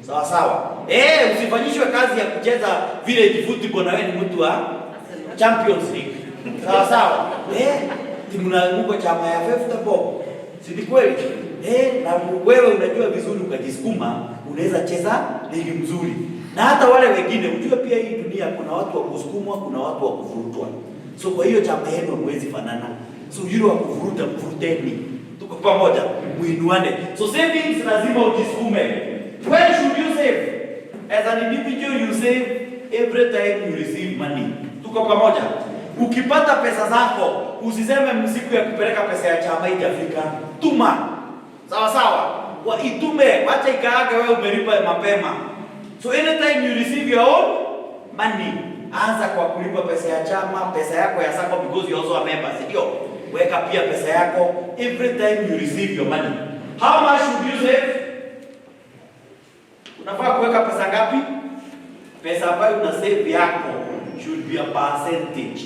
Sawa sawa. Usifanyishwe kazi ya kucheza village football na wewe ni mtu wa Champions League. Sawa sawa. Timu na nguko chama ya 50 bob. Si ni kweli? Na wewe unajua vizuri ukajisukuma, unaweza cheza ligi mzuri. Na hata wale wengine, unajua pia hii dunia kuna watu wa kusukumwa, kuna watu wa kuvurutwa. So kwa hiyo chama yenu hamwezi fanana. So yule wa kuvuruta mvuruteni. Tuko pamoja, muinuane. So savings lazima ujisukume. When should you save? As an individual you save every time you receive money. Tuko pamoja. Ukipata pesa zako, usiseme msiku ya kupeleka pesa ya chama haijafika. Tuma. Sawa sawa. Itume, acha ikaage wewe umelipa mapema. So anytime you receive your own money, anza kwa kulipa pesa ya chama, pesa yako ya sako because you also a member, ndio? Weka pia pesa yako every time you receive your money. How much should you save? Unafaa kuweka pesa ngapi? Pesa ambayo una save yako should be a percentage,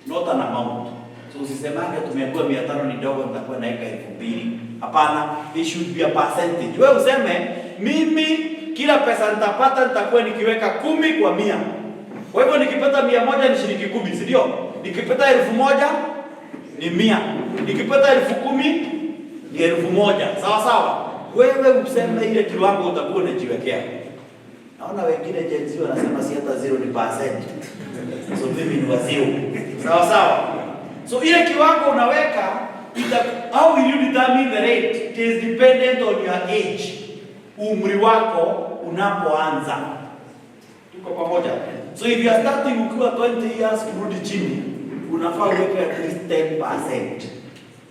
not an amount. So usisemange tumeambiwa 500 ni ndogo nitakuwa naika 2000. Hapana, it should be a percentage. Wewe useme mimi kila pesa nitapata nitakuwa nikiweka 10 kwa 100. Kwa hivyo nikipata 100 ni shilingi 10, si ndio? Nikipata 1000 ni 100. Nikipata 10,000 ni 1000. Sawa sawa. Wewe useme ile kiwango utakuwa unajiwekea. Naona wengine jenzi wanasema si hata 0%. So mimi ni wa 0. Sawa sawa. So ile kiwango unaweka, how will you determine the rate? It is dependent on your age. Umri wako unapoanza. Tuko pamoja. So if you are starting ukiwa 20 years kurudi chini, unafaa uweke at least 10%.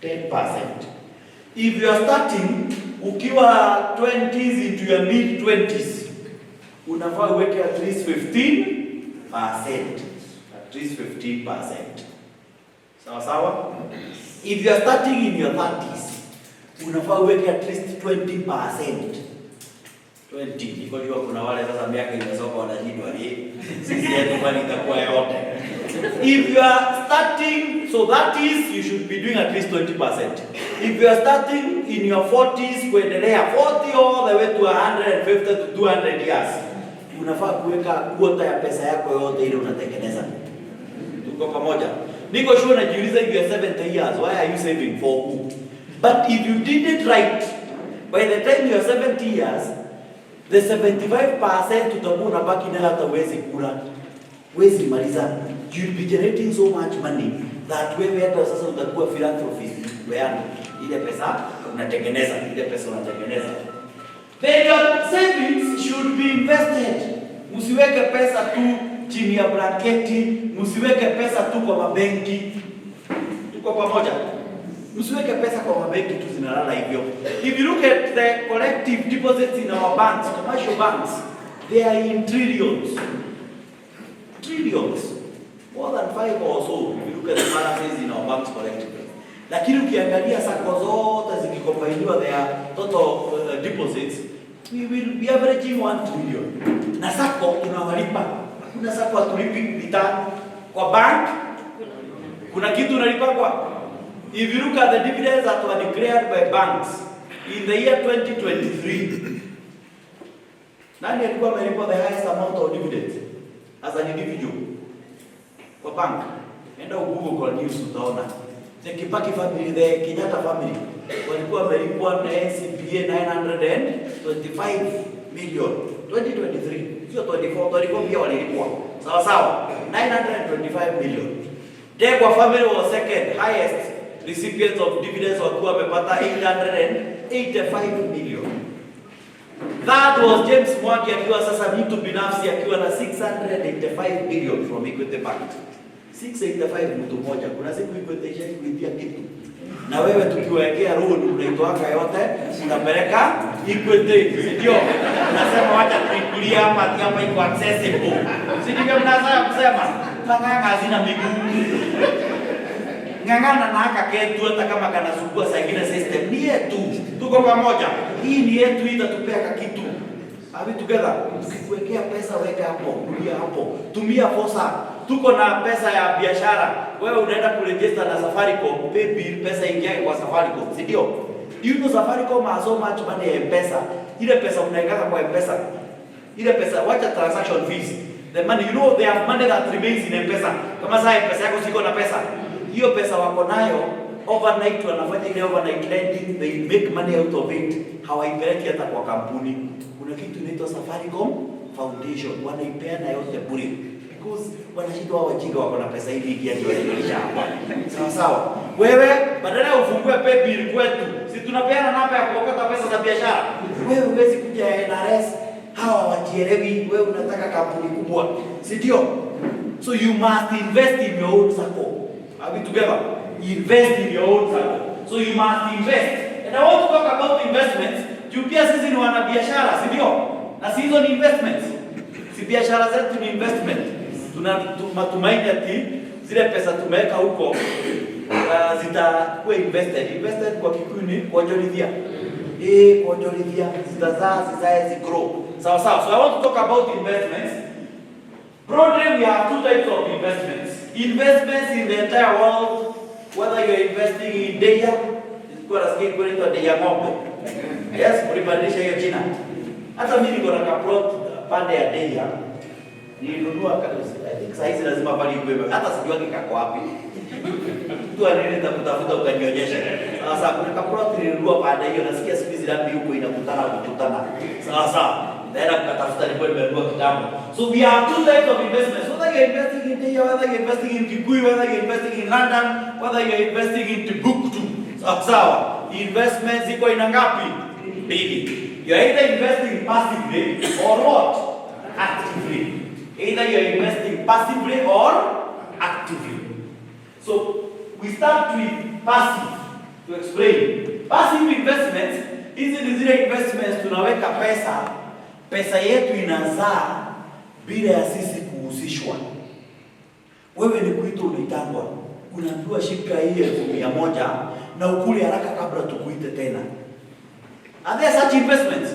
10%. If you are starting ukiwa 20s into your mid 20s, unafaa uweke at least 15%. At least 15%. Sawa sawa? If you are starting in your 30s, unafaa uweke at least 20%. 20. Niko jua kuna wale sasa miaka imesoma wanajidwa ni sisi yetu kwani itakuwa yote. If you are starting, so that is you should be doing at least 20%. If you are starting in your 40s kuendelea 40 all the way to 150 to 200 years, unafaa kuweka quota ya pesa yako yote ile unatengeneza. Tuko pamoja? Niko sure najiuliza if you are 70 years, why are you saving for who? But if you did it right, by the time you are 70 years, the 75% utakuwa unabaki nayo hata uwezi kula. Uwezi maliza. You'll be generating so much money that wewe hata sasa utakuwa philanthropist. Wewe ile pesa unatengeneza, ile pesa unatengeneza. Then your savings should be invested. Msiweke pesa tu chini ya blanketi, msiweke pesa tu kwa mabenki. Tuko pamoja? Msiweke pesa kwa mabenki tu zinalala hivyo. If you look at the collective deposits in our banks, commercial banks, they are in trillions. Trillions. More than 5 or so, if you look at the balances in our banks collectively. Lakini ukiangalia sako zote zikikombiniwa their total deposits, we will be averaging 1 trillion. Na sako tunawalipa. Kuna sako atulipi bita kwa bank. Kuna kitu unalipa kwa. If you look at the dividends that were declared by banks in the year 2023, nani alikuwa amelipa the highest amount of dividends as an individual? Kwa bank. Enda Google kwa news utaona. The Kibaki family, the Kenyatta family, walikuwa wamelipwa na NCBA 925 million 2023. Sio 24 pia walilipwa. Sawa sawa. 925 million. Degwa family was second highest recipients of dividends wakiwa wamepata 885 million. That was James Mwangi akiwa sasa mtu binafsi akiwa na 685 million from Equity Bank. 685 mtu mmoja. Kuna siku Equity shake kuipia kitu. Na wewe tukiwekea loan unaitoaka yote, unapeleka Equity. Ndio. Unasema wacha tuikulia hapa iko accessible. Sijui mnaanza kusema nganga hazina miguu. Ngangana na haka ketu hata kama kanasugua saa ingine system ni yetu. Tuko pamoja. Hii ni yetu itatupea kitu. Are we together? Ukikuwekea pesa weka hapo, kulia hapo. Tumia fursa. Tuko na pesa ya biashara. Wewe unaenda kuregister na Safaricom, pay bill, pesa ingia kwa Safaricom, si ndio? Do you know Safaricom has so much money in pesa? Ile pesa unaingaka kwa pesa Ile pesa, wacha transaction fees. The money, you know, they have money that remains in M-Pesa. Kama sasa M-Pesa yako siko na pesa, hiyo pesa wako nayo overnight, wanafanya ile overnight lending, they make money out of it. Hawaipeleki hata kwa kampuni. Kuna kitu inaitwa Safaricom Foundation, wanaipeana yote bure because wanashindwa wajinga wako na pesa hivi ikiangilisha hapa. Sawa sawa. Wewe badala ya ufungue pay bill kwetu, si tunapeana namba ya kuokota pesa za biashara. Wewe huwezi kuja NRS, hawa wajielewi, wewe unataka kampuni kubwa, si ndio? So you must invest in your own circle. Are we together? Invest in your own circle. So you must invest. And I want to talk about investments. Juu pia sisi ni wanabiashara, si ndio? Na si hizo ni investments. Si biashara zetu ni investment. Tuna matumaini ati zile pesa tumeweka huko zitakuwa invested. Invested kwa Kikuyu ni kuonjolithia. Kuonjolithia, zizae zigrow. Sawa sawa. So I want to talk about investments. Broadly, we have two types of investments. Investments in the entire world, whether you're investing in Deya, kwa nasikia kwa inaitwa Deya ng'ombe. Yes, ulibadilisha hiyo jina. Hata mimi niko na kaplot pande ya Deya. Nilinunua sasa hizi lazima bali iwe. Hata sijui kako wapi. Mtu anaenda kutafuta ukanionyesha. Sasa kuna kaplot nilinunua pande hiyo, nasikia siku hizi lambi huko inakutana. Sasa naenda kutafuta nilikuwa nimenunua kitambo. So we have two types of investments. Whether you're investing in Deya, whether you're investing in Kikuyu, whether you're investing in London, whether you're investing in Timbuktu. Sawa. Investments iko ina ngapi? Mbili. You're either investing passively or what? Actively. Either you're investing passively or actively. So we start with passive to explain. Passive investments, hizi ni zile investments tunaweka pesa yetu inazaa bila ya sisi kuhusishwa. Wewe ni kuitwa unaitangwa, unaambiwa shika hii 1,100 na ukule haraka kabla tukuite tena. Are there such investments?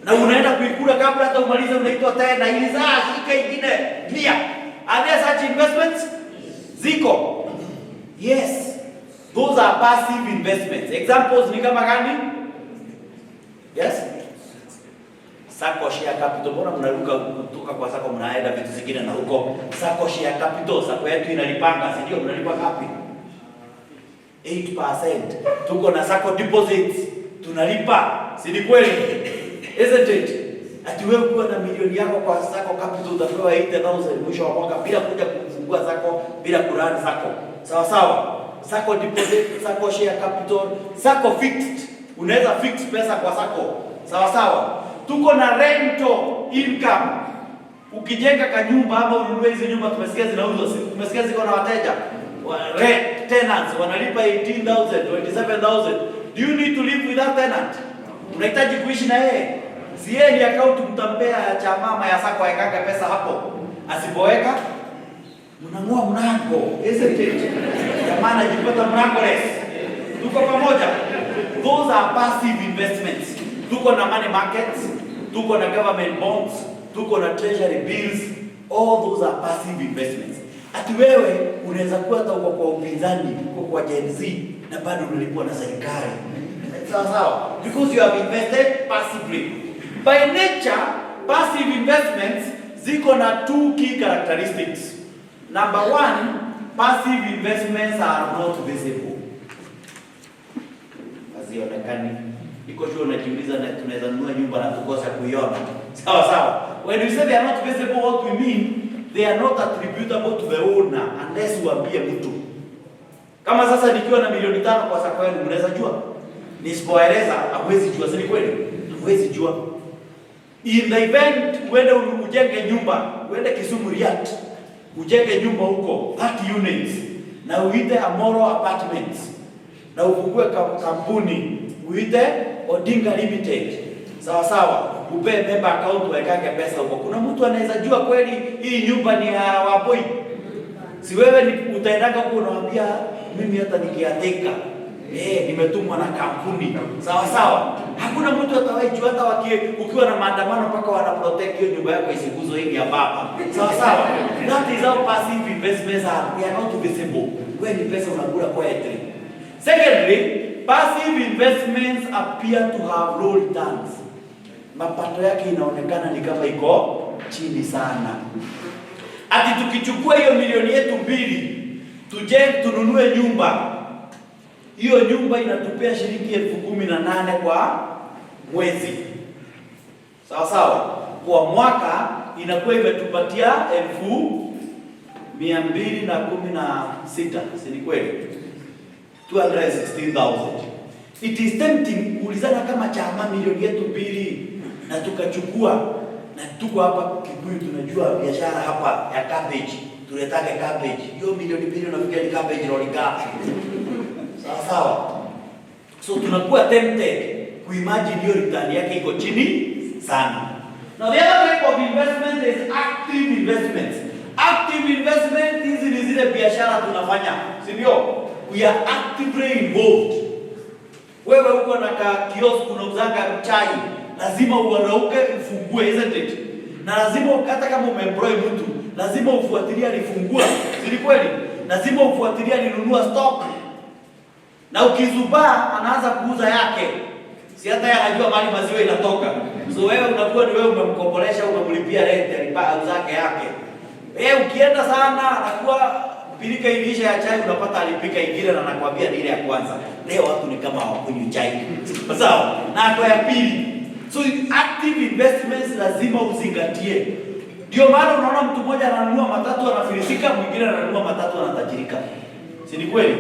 Na unaenda kuikula kabla hata umalize unaitwa tena, ilizaa shika ingine 100. Are there such investments? Ziko. Yes. Those are passive investments. Examples ni kama gani? Yes? Sako share capital, mbona mnaruka kutoka kwa sako mnaenda vitu zingine na huko? Sako share capital, sako yetu inalipanga, si ndio? Mnalipa ngapi? 8%. Tuko na sako deposits, tunalipa. Si ni kweli? Isn't it? Ati wewe ukiwa na milioni yako kwa sako capital utapewa 8,000 mwisho wa mwaka bila kuja kufungua sako, bila kurani sako. Sawa sawa. Sako deposit, sako share capital, sako fixed. Unaweza fix pesa kwa sako. Sawa sawa. Tuko na rental income. Ukijenga kanyumba ama ununue hizo nyumba tumesikia zinauzwa, tumesikia ziko na wateja. Rent tenants wanalipa 18,000, 27,000. Do you need to live with that tenant? Unahitaji kuishi na yeye? Si yeye ni account mtampea cha mama ya sako aekanga pesa hapo. Asipoweka mnang'oa mlango. Isn't it? Jamani jipata mlango less. Tuko pamoja. Those are passive investments. Tuko na money markets, tuko na government bonds, tuko na treasury bills. All those are passive investments. Ati wewe unaweza kuwa hata uko kwa upinzani, uko kwa Gen Z na bado unalipwa na serikali. Sawa. Because you have invested passively. By nature, passive investments ziko na two key characteristics. Number one, passive investments are not visible. Hazionekani. Iko sure unajiuliza na tunaweza nunua nyumba na tukosa kuiona. Sawa sawa. When we say they are not visible, what we mean, they are not attributable to the owner unless uambie mtu. Kama sasa nikiwa na milioni 5 kwa sako yangu, unaweza jua? Nisipoeleza hauwezi jua, si kweli? Hauwezi jua. In the event uende ujenge nyumba, uende Kisumu Riat, ujenge nyumba huko 30 units na uite Amoro Apartments na ufungue kampuni uite Odinga Limited. Sawa sawa. Upe member account uwekage pesa huko. Kuna mtu anaweza jua kweli hii nyumba ni ya Waboi? Si wewe ni utaendanga huko unawaambia mimi hata nikiandika nimetumwa na kampuni. Sawa sawa. Hakuna mtu atawajua hata ukiwa na maandamano mpaka wana protect hiyo nyumba yako isiguzwe hii ya baba. Sawa sawa. That is how passive investments are. They are not visible. Wewe ni pesa unakula quietly. Secondly, passive investments appear to have low returns. mapato yake inaonekana ni kama iko chini sana. Ati tukichukua hiyo milioni yetu 2 tununue nyumba, hiyo nyumba inatupea shilingi 18,000 kwa mwezi. Sawa sawa, kwa mwaka inakuwa imetupatia 216, si ni kweli? 216,000. It is tempting kuulizana kama chama milioni yetu 2 na tukachukua, na tuko hapa Kikuyu tunajua biashara hapa ya cabbage, tuletake cabbage. Hiyo milioni 2 unafikia ni cabbage lori ngapi? Sawa sawa. So tunakuwa tempted kuimagine hiyo return yake iko chini sana. Now the other type of investment is active investments. Active investment hizi ni zile biashara tunafanya, si ndio? We are actively involved. Wewe uko na kiosk unauzanga chai, lazima uarauke ufungue, isn't it? Na lazima hata kama umeemploy mtu, lazima ufuatilie alifungua, si kweli? Lazima ufuatilie alinunua stock. Na ukizubaa anaanza kuuza yake. Si hata yeye anajua mali maziwa inatoka. So wewe unakuwa ni wewe umemkombolesha, umemlipia rent, alipa zake yake. Ukienda sana anakuwa pilika ilisha ya chai unapata alipika ingine na anakuambia ni ile ya kwanza. Leo watu ni kama hawakunywi chai. Sawa? Na kwa ya pili. So active investments lazima uzingatie. Ndio maana unaona mtu mmoja ananunua matatu anafilisika, mwingine ananunua matatu anatajirika. Si ni kweli?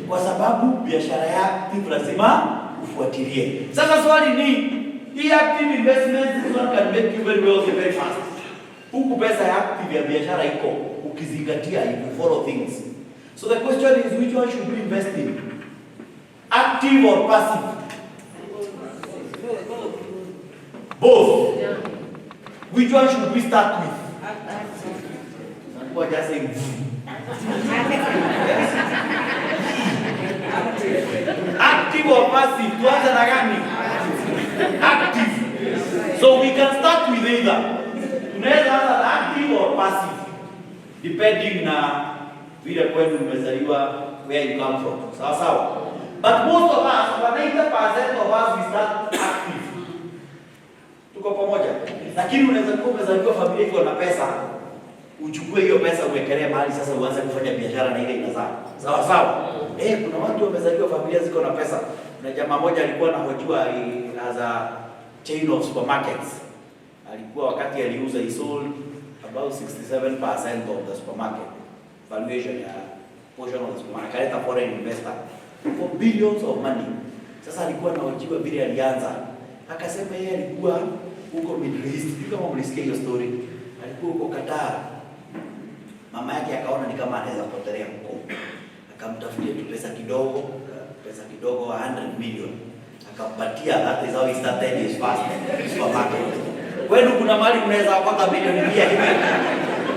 Kwa sababu biashara yako lazima ufuatilie. Sasa swali ni, hii active investments is what can make you very wealthy very fast. Huku pesa ya active ya biashara iko, ukizingatia, you follow things. So the question is, which one should we invest in? Active or passive? Both. Yeah. Which one should we start with? People are just saying, active or passive? Tuanze na gani? Active. So we can start with either. Tunaweza anza na active or passive, depending na vile kwenu umezaliwa, where you come from. Sawa sawa. But most of us, 90% of us, we start active. Tuko pamoja. Lakini unaweza kuwa umezaliwa familia iko na pesa, uchukue hiyo pesa uwekelee mahali sasa uanze kufanya biashara na ile inazaa. Sawa sawa. Kuna watu wamezaliwa familia ziko na pesa. Na jamaa moja alikuwa anahojiwa as a chain of supermarkets. Alikuwa wakati aliuza, he sold about 67% of the supermarket valuation ya portion of the supermarket. Kaleta foreign investor for billions of money. Sasa alikuwa anahojiwa vile alianza. Akasema yeye alikuwa huko Middle East. Kama mlisikia hiyo story, alikuwa huko Qatar. Mama yake akaona ni kama anaweza potelea huko. Akamtafutia tu pesa kidogo 100 million. Akampatia, that is how he started his first supermarket. Kwenu kuna mali mnaweza kupata milioni 100 hivi.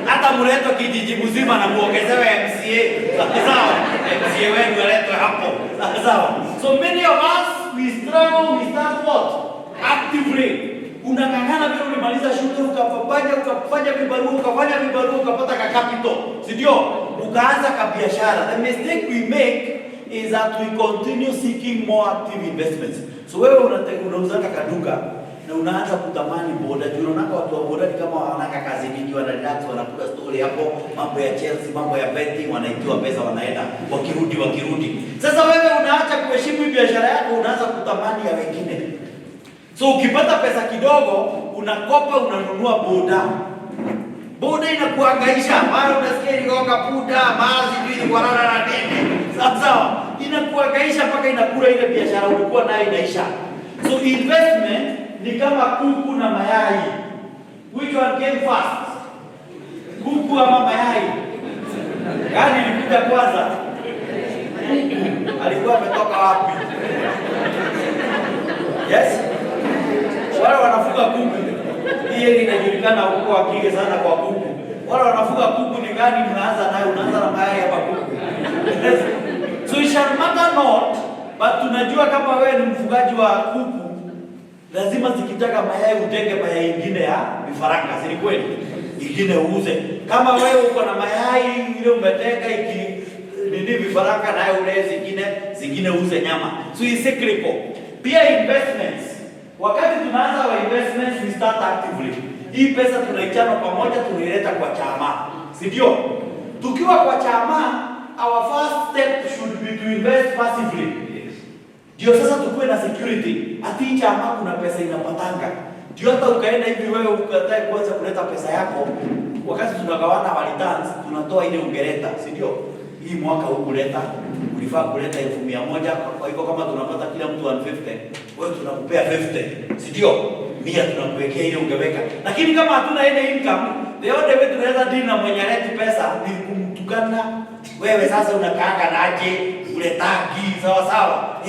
Hata mleto kijiji mzima na muongezewe MCA. Sawa? MCA wenu aletwe hapo. Sawa? So many of us, we struggle, we start what? Actively. Unang'ang'ana vile ulimaliza shule ukafanya vibarua ukapata ka capital. Si ndio? Ukaanza ka biashara. The mistake we make is that we continue seeking more active investments. So wewe unauza kaduka na unaanza kutamani boda. Unaona watu wa boda ni kama wanaka kazi nyingi, wana relax, wanakula story hapo, mambo ya Chelsea, mambo ya betting, wanaitoa pesa wanaenda, wakirudi. Sasa wewe unaacha kuheshimu biashara yako, unaanza kutamani ya wengine. So ukipata pesa kidogo, unakopa, unanunua boda. Boda inakuhangaisha, mara unasikia iligoka puta, mara sijui ni warara na nini. Sawa? Inakuhangaisha mpaka inakula ile biashara ulikuwa nayo inaisha. So investment ni kama kuku na mayai. Which one came first? Kuku ama mayai? Gani ilikuja kwanza? Alikuwa ametoka wapi? Yes? Wale wanafuga kuku. Hii inajulikana huko wakige sana kwa kuku. Wale wanafuga kuku ni gani mnaanza nayo? Unaanza na mayai hapa kuku. So it shall matter not, but tunajua kama wewe ni mfugaji wa kuku, lazima zikitaka mayai utenge mayai ingine ya vifaranga, si kweli? Ingine uuze. Kama wewe uko na mayai ile umeteka nini vifaranga nayo ule zingine uuze nyama. So it's cyclical. Pia investments. Wakati tunaanza our investments, we start actively. Hii pesa tunaichana pamoja, tunaileta kwa chama, si ndio? Tukiwa kwa chama, our first step should be to invest passively. Ndio sasa tukue na security, ati chama kuna pesa inapatanga. Ndio hata ukaenda hivi wewe ukatae kwanza kuleta pesa yako, wakati tunagawana returns, tunatoa ile ungeleta, si ndio? Hii mwaka huu kuleta, ulifaa kuleta 1,100, kwa hivyo kama tunapata kila mtu 150, wewe tunakupea 50, si ndio? 100 tunakuwekea ile ungeweka. Lakini kama hatuna ile income, the only way tunaweza deal na mwenye leti pesa ni kumtukana. Wewe sasa unakaanga naje, uletagi, sawa sawa.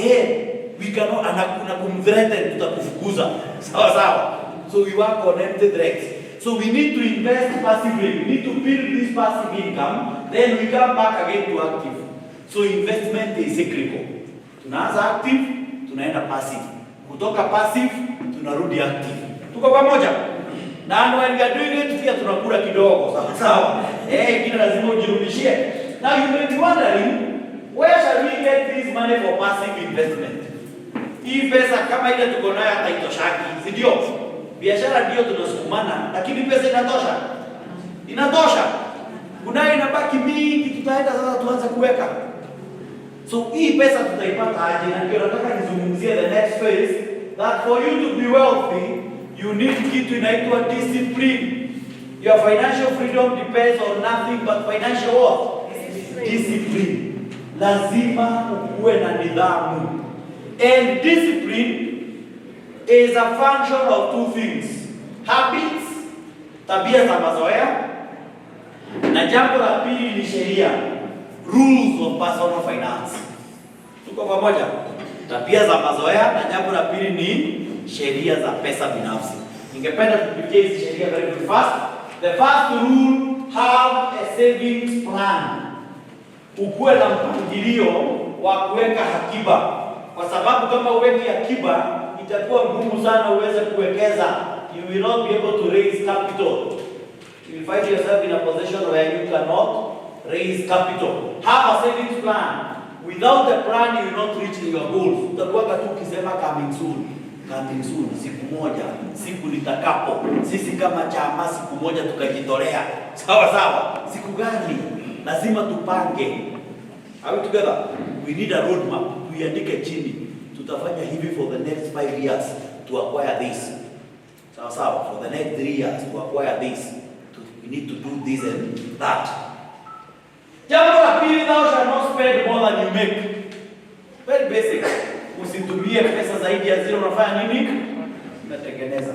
We cannot anakuna kumthreaten, tutakufukuza. Sawa sawa. So we work on empty threats. So we need to invest passively. We need to build this passive income. Then we come back again to active. So investment is cyclical. Tunaanza active, tunaenda passive. Kutoka passive, tunarudi active. Tuko pamoja? Na when we are doing it, pia tunakula kidogo. Sawa sawa. Kila lazima ujirudishie. Now you may be wondering, where shall we get this money for passive investment? Hii pesa kama ile tuko nayo hata itoshaki, si ndio? Biashara ndio tunasukumana, lakini pesa inatosha? Inatosha. Kunayo inabaki mingi, tutaenda sasa tuanze kuweka. So hii pesa tutaipata aje? Na ndio nataka nizungumzie the next phase, that for you to be wealthy, you need kitu inaitwa discipline. Your financial freedom depends on nothing but financial what? Discipline. Lazima ukuwe na nidhamu. And discipline is a function of two things: habits, tabia za mazoea, na jambo la pili ni sheria, rules of personal finance. Tuko pamoja? Tabia za mazoea na jambo la pili ni sheria za pesa binafsi. Ningependa tupitie hizi sheria very fast. The first rule, have a savings plan. Ukuwe na mpangilio wa kuweka akiba, kwa sababu kama uweki akiba itakuwa ngumu sana uweze kuwekeza. You will not be able to raise capital. You will find yourself in a position where you cannot raise capital. Have a savings plan. Without the plan, you will not reach your goals. Utakuwa tu ukisema coming soon, coming soon, siku moja, siku litakapo. Sisi kama chama siku moja tukajitolea. Sawa sawa. Siku gani? Lazima tupange. Are we together? We need a roadmap. Tuiandike chini. Tutafanya hivi for the next 5 years to acquire this. Sawa sawa. For the next 3 years to acquire this. We need to do this and that. Jambo la pili, thou shall not spend more than you make. Very basic. Usitumie pesa zaidi ya zile unafanya nini? Unatengeneza.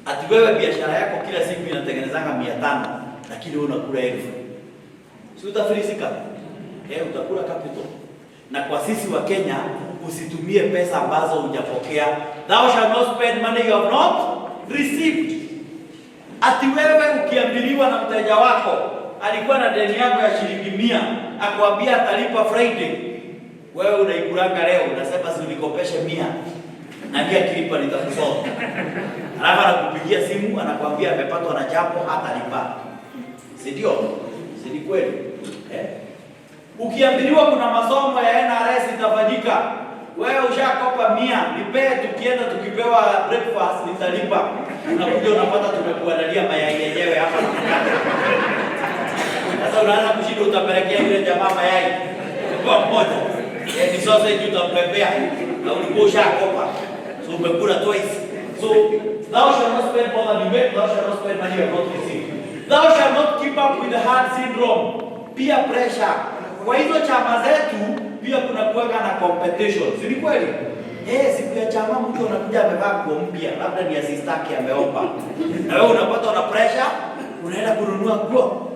Ati wewe biashara yako kila siku inatengenezanga 500, lakini wewe unakula 1000. Si utafilisika? Utakula capital. Na kwa sisi wa Kenya, usitumie pesa ambazo hujapokea. Thou shall not spend money you have not received. Ati wewe ukiambiliwa na mteja wako alikuwa na deni yako ya shilingi 100, akwambia atalipa Friday, wewe unaikuranga leo, unasema si ulikopeshe 100 na ndiye akilipa nitakusoma. Alafu anakupigia simu anakuambia amepatwa na jambo hatalipa. Si ndio? Si ni kweli? Ukiambiliwa kuna masomo ya NRS itafanyika, wewe ushakopa 100, nipe tukienda tukipewa breakfast nitalipa. Unakuja unapata tumekuandalia mayai yenyewe hapa. Sasa unaanza kushinda utapelekea yule jamaa mayai kwa moja. Ni sausage utampepea na ulikuwa ushakopa. So umekula twice. So thou shall not spend more than you make, thou shall not spend money you have not received. Thou shall not keep up with the hard syndrome. Peer pressure. Kwa hizo chama zetu pia kuna kuweka na competition. Si kweli? Siku ya chama mtu anakuja amevaa nguo mpya, labda ni assistant ameomba. Na wewe unapata na pressure, unaenda kununua nguo.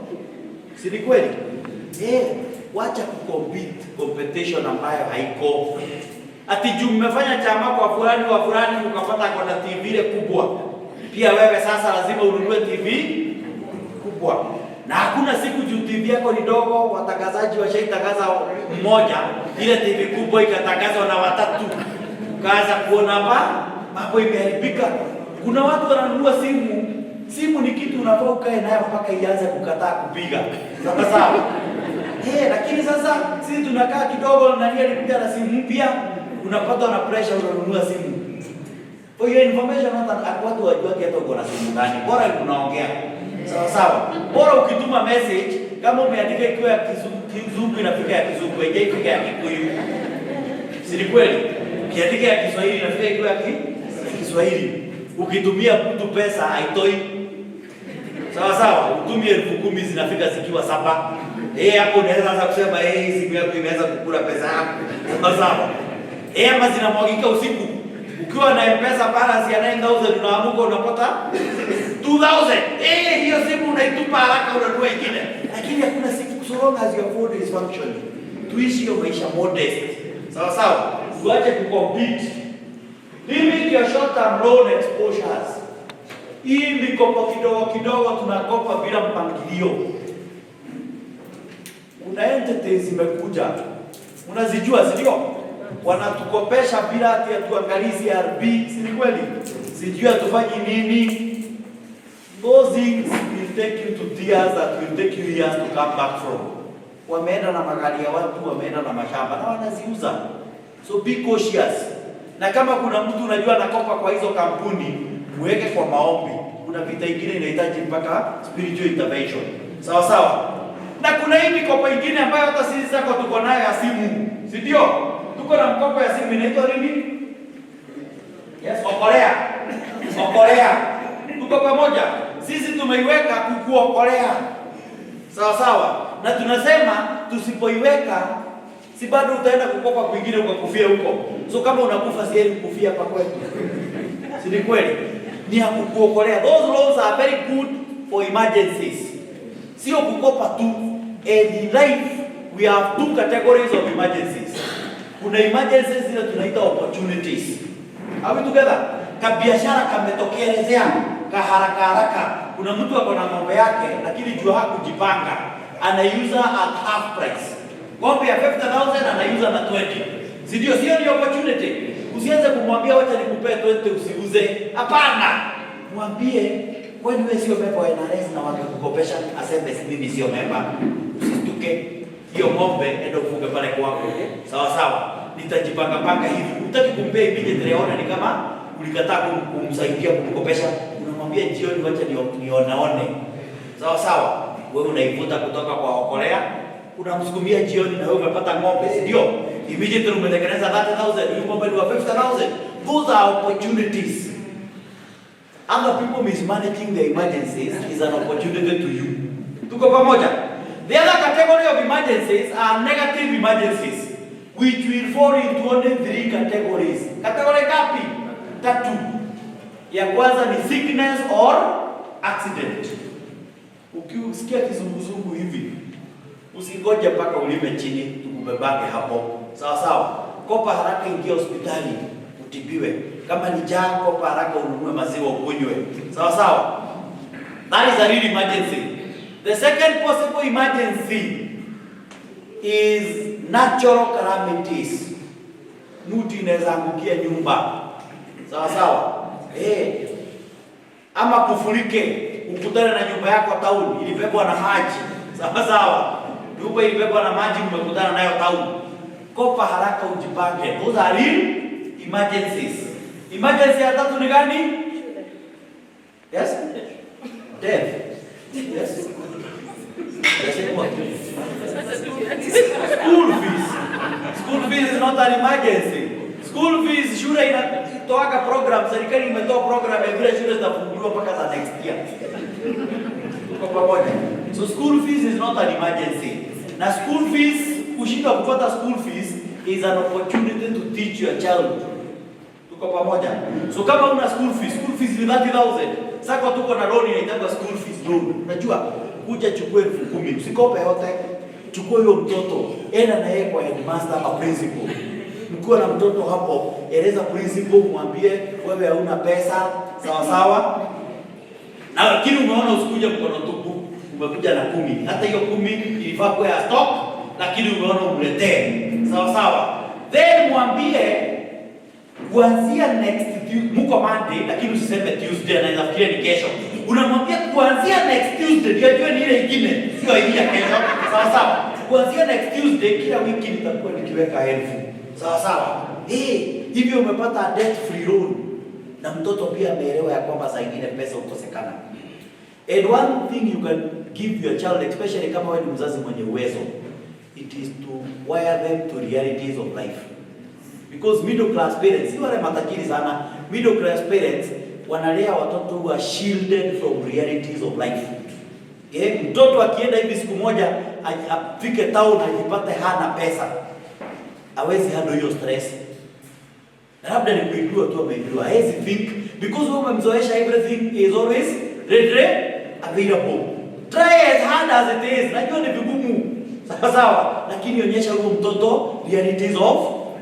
Si kweli? Wacha kucompete, competition ambayo haiko. Ati juu mmefanya chama kwa fulani wa fulani ukapata kwa TV ile kubwa. Pia wewe sasa lazima ununue TV kubwa. Na hakuna siku juu TV yako ni dogo, watangazaji washaitangaza mmoja, ile TV kubwa ikatangazwa na watatu. Kaanza kuona mambo imeharibika. Kuna watu wananunua simu. Simu ni kitu unafaa ukae nayo mpaka ianze kukataa kupiga. Sawa sawa. Lakini sasa sisi tunakaa kidogo na nani alikuja na simu mpya, unapata na pressure unanunua simu. For your information, hata watu wajua hata uko na simu gani. Bora unaongea. Sawa sawa. Bora ukituma message kama umeandika ikiwa ya Kizungu inafika ya Kizungu, haijafika ya Kikuyu. Si kweli? Ukiandika ya Kiswahili inafika ikiwa ya Kiswahili. Ukitumia mtu pesa haitoi. Sawa sawa. Utumie 10,000 zinafika zikiwa 7. Hapo unaweza anza kusema simu yako imeweza kukula pesa yako. Sawa sawa. Ama zinamwagika usiku. Ukiwa na M-Pesa balance ya 9,000 unaamuka unapata 2,000. Hiyo simu unaitupa haraka unanunua ingine. Lakini hakuna siku, so long as your phone is functioning. Tuishi hiyo maisha modest. Sawa sawa. Tuache kucompete. Limit your short term loan exposures. Hii mikopo kidogo kidogo tunakopa bila mpangilio. Kuna entities zimekuja. Unazijua sio? Wanatukopesha bila hati tuangalie CRB, si kweli? Sijui atufanye nini. Those things will take you to tears that will take you years to come back from. Wameenda na magari ya watu, wameenda na mashamba na wanaziuza. So be cautious. Na kama kuna mtu unajua anakopa kwa hizo kampuni, muweke kwa maombi. Kuna vita ingine inahitaji mpaka spiritual intervention. Sawa sawa. Na kuna hii mikopo ingine ambayo hata sisi zako tuko nayo ya simu. Si ndio? Tuko na mkopo ya simu inaitwa nini? Yes, Okolea. Tuko pamoja. Sisi tumeiweka kukuokolea. Sawa sawa. Na tunasema tusipoiweka si bado utaenda kukopa kwingine ukakufia huko. So kama unakufa si heri kufia hapa kwetu. Si ni kweli? Ni ya kukuokolea. Those loans are very good for emergencies. Sio kukopa tu. In life we have 2 categories of emergencies. Kuna emergencies zile tunaita opportunities. Are we together? Kabiashara kametokelezea haraka. Kuna mtu ako na ng'ombe yake lakini jua hakujipanga. Anaiuza at half price. Ng'ombe ya 50,000 anaiuza na 20. Si ndio? Sio ni opportunity. Usianze kumwambia wacha nikupe 20 usiuze. Hapana. Mwambie kwani wewe sio member wa NRS na wakakukopesha, aseme mimi sio member. Usituke hiyo ng'ombe ende ufunge pale kwako. Sawa sawa. Nitajipanga hivi. Utaki kumpea immediate leona ni kama ulikataa kumsaidia kumkopesha. Unamwambia jioni wacha nionaone. Sawa sawa. Wewe unaivuta kutoka kwa Okolea, unamsukumia jioni na wewe umepata ng'ombe, si ndio? Immediately umetengeneza 30,000, hiyo ng'ombe ni 50,000. Those are opportunities. Other people mismanaging their emergencies is an opportunity to you. Tuko pamoja? The other category of emergencies are negative emergencies, which will fall into only 3 categories. Category ngapi? 3. Ya kwanza ni sickness or accident. Ukisikia kizunguzungu hivi, usingoje mpaka ulime chini tukubebake hapo. Sawa sawa. Kopa haraka, ingia hospitali utibiwe. Kama ni njaa, kopa haraka ununue maziwa ukunywe. Sawa sawa. That is a real emergency. The second possible emergency is natural calamities. Mtu inaweza angukia nyumba. Sawa sawa. Ama kufurike, ukutane na nyumba yako town ilibebwa na maji. Sawa sawa. Nyumba ilibebwa na maji, umekutana nayo town. Kopa haraka ujipange. Those are real emergencies. Emergency ya tatu ni gani? Yes? Death. Yes. School fees is not an emergency. School fees, shule inatoa program, serikali imetoa program ya vile shule zitafunguliwa mpaka za next year. Tuko pamoja. So school fees is not an emergency. Na school fees, kushindwa kupata school fees is an opportunity to teach your child. Tuko pamoja. So kama una school fees ni 30,000. Sasa tuko na loan inaitwa school fees loan. Unajua kuja chukua 10,000, usikope yote. Chukua hiyo mtoto, enda na yeye kwa headmaster ama principal. Mkiwa na mtoto hapo, eleza principal, mwambie wewe hauna pesa, sawa sawa. Na lakini umeona usikuje mkono tupu, umekuja na 10. Hata hiyo 10 ilifaa kwa stock, lakini umeona umletee. Sawa sawa. Then mwambie kuanzia next mko Monday, lakini usiseme Tuesday na inafikiria ni kesho. Unamwambia kuanzia next Tuesday, ndio ajue ni ile nyingine, sio hii ya kesho. Sawa sawa. Kuanzia next Tuesday kila wiki nitakuwa nikiweka 1,000. Sawa sawa. Hivyo umepata debt free loan. na mtoto pia ameelewa ya kwamba saa ingine pesa hukosekana. And one thing you can give your child, especially kama wewe ni mzazi mwenye uwezo, it is to wire them to realities of life. Because middle class parents, si wale matajiri sana, middle class parents wanalea watoto who are shielded from realities of life. Mtoto akienda hivi siku moja afike town ajipate hana pesa, hawezi handle hiyo stress. Na labda ni kuijua tu ameijua, hawezi think because wewe umemzoesha everything is always ready available. Try as hard as it is. Najua ni vigumu. Sawa, lakini onyesha huyo mtoto realities of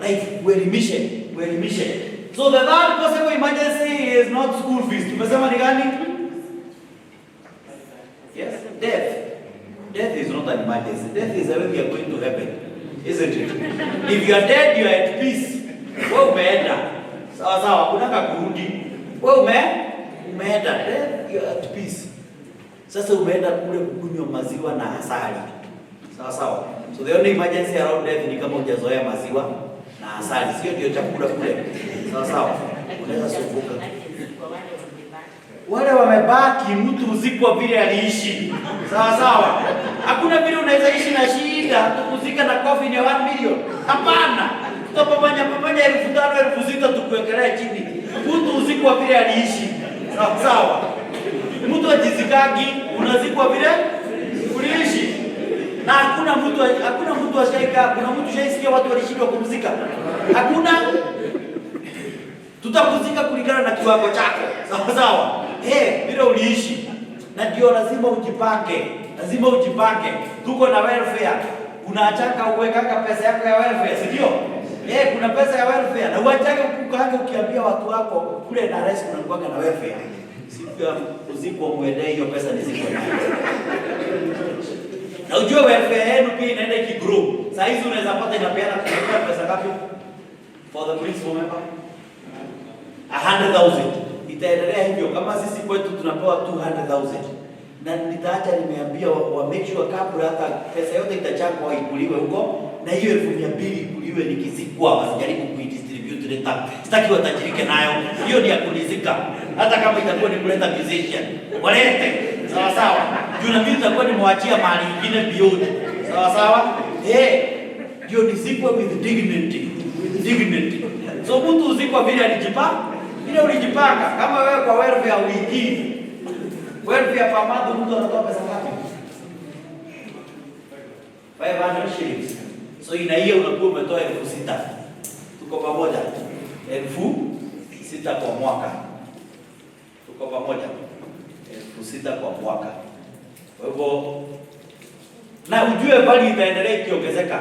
life, uelimishe. So the third possible emergency is not school fees. Tumesema ni gani? Yes, death. Death is not an emergency. Death is a way we are going to heaven, isn't it? If you are dead, you are at peace. Wewe umeenda. Sawa, kunaka kurudi. Wewe umeenda. Death, you are at peace. Sasa umeenda kule kukunywa maziwa na asali. Sawa. So the only emergency around death ni kama hujazoea maziwa na asali. Sio ndio chakula kule. Sawa. Unaweza sumbuka. Wale wamebaki mtu uzikwa vile aliishi. Sawa. Hakuna vile unaweza ishi na shida, tukuzika na coffin ya 1 million. Hapana. Tutapambanya 5,000 6,000 tukuwekelea chini. Mtu uzikwa vile aliishi. Sawa. Mtu ajizikagi, unazikwa vile uliishi. Na hakuna mtu ashaika, kuna mtu shaisikia watu walishindwa kumzika. Hakuna. Tutakuzika kulingana na kiwango chako. Sawa. Vile uliishi. Na ndio lazima ujipange. Tuko na welfare. Unaachaka uwekaka pesa yako ya welfare, si ndio? Kuna pesa ya welfare. Na uachaka ukukanga ukiambia watu wako kule na rais unakuwa na welfare. Siku ya uziko mwendee hiyo pesa ni siku. Na ujue welfare yenu pia inaenda ikigrow. Saa hizi unaweza pata inapeana pesa ngapi? For the principal member 100,000. Itaendelea hivyo kama sisi kwetu tunapewa 200,000. Na nitaacha nimeambia wa make sure kabla hata pesa yote itachangwa ikuliwe huko na hiyo 200,000 ikuliwe nikizikwa, wasijaribu kuidistribute later. Sitaki watajirike nayo. Hiyo ni ya kunizika. Hata kama itakuwa ni kuleta musician. Walete. Sawa. Juu na mimi nitakuwa nimewachia mali nyingine beyond. Sawa. Ndio nizikwe with dignity. So mtu uzikwa vile alijipanga. Vile ulijipanga. Kama wewe kwa welfare uliingia. Welfare kwa madhu mtu anatoa pesa ngapi? 500 shillings. So ina hiyo unakuwa umetoa 6,000. Tuko pamoja. 6,000 kwa mwaka. Tuko pamoja. 6,000 kwa mwaka. Kwa hivyo na ujue bali itaendelea ikiongezeka.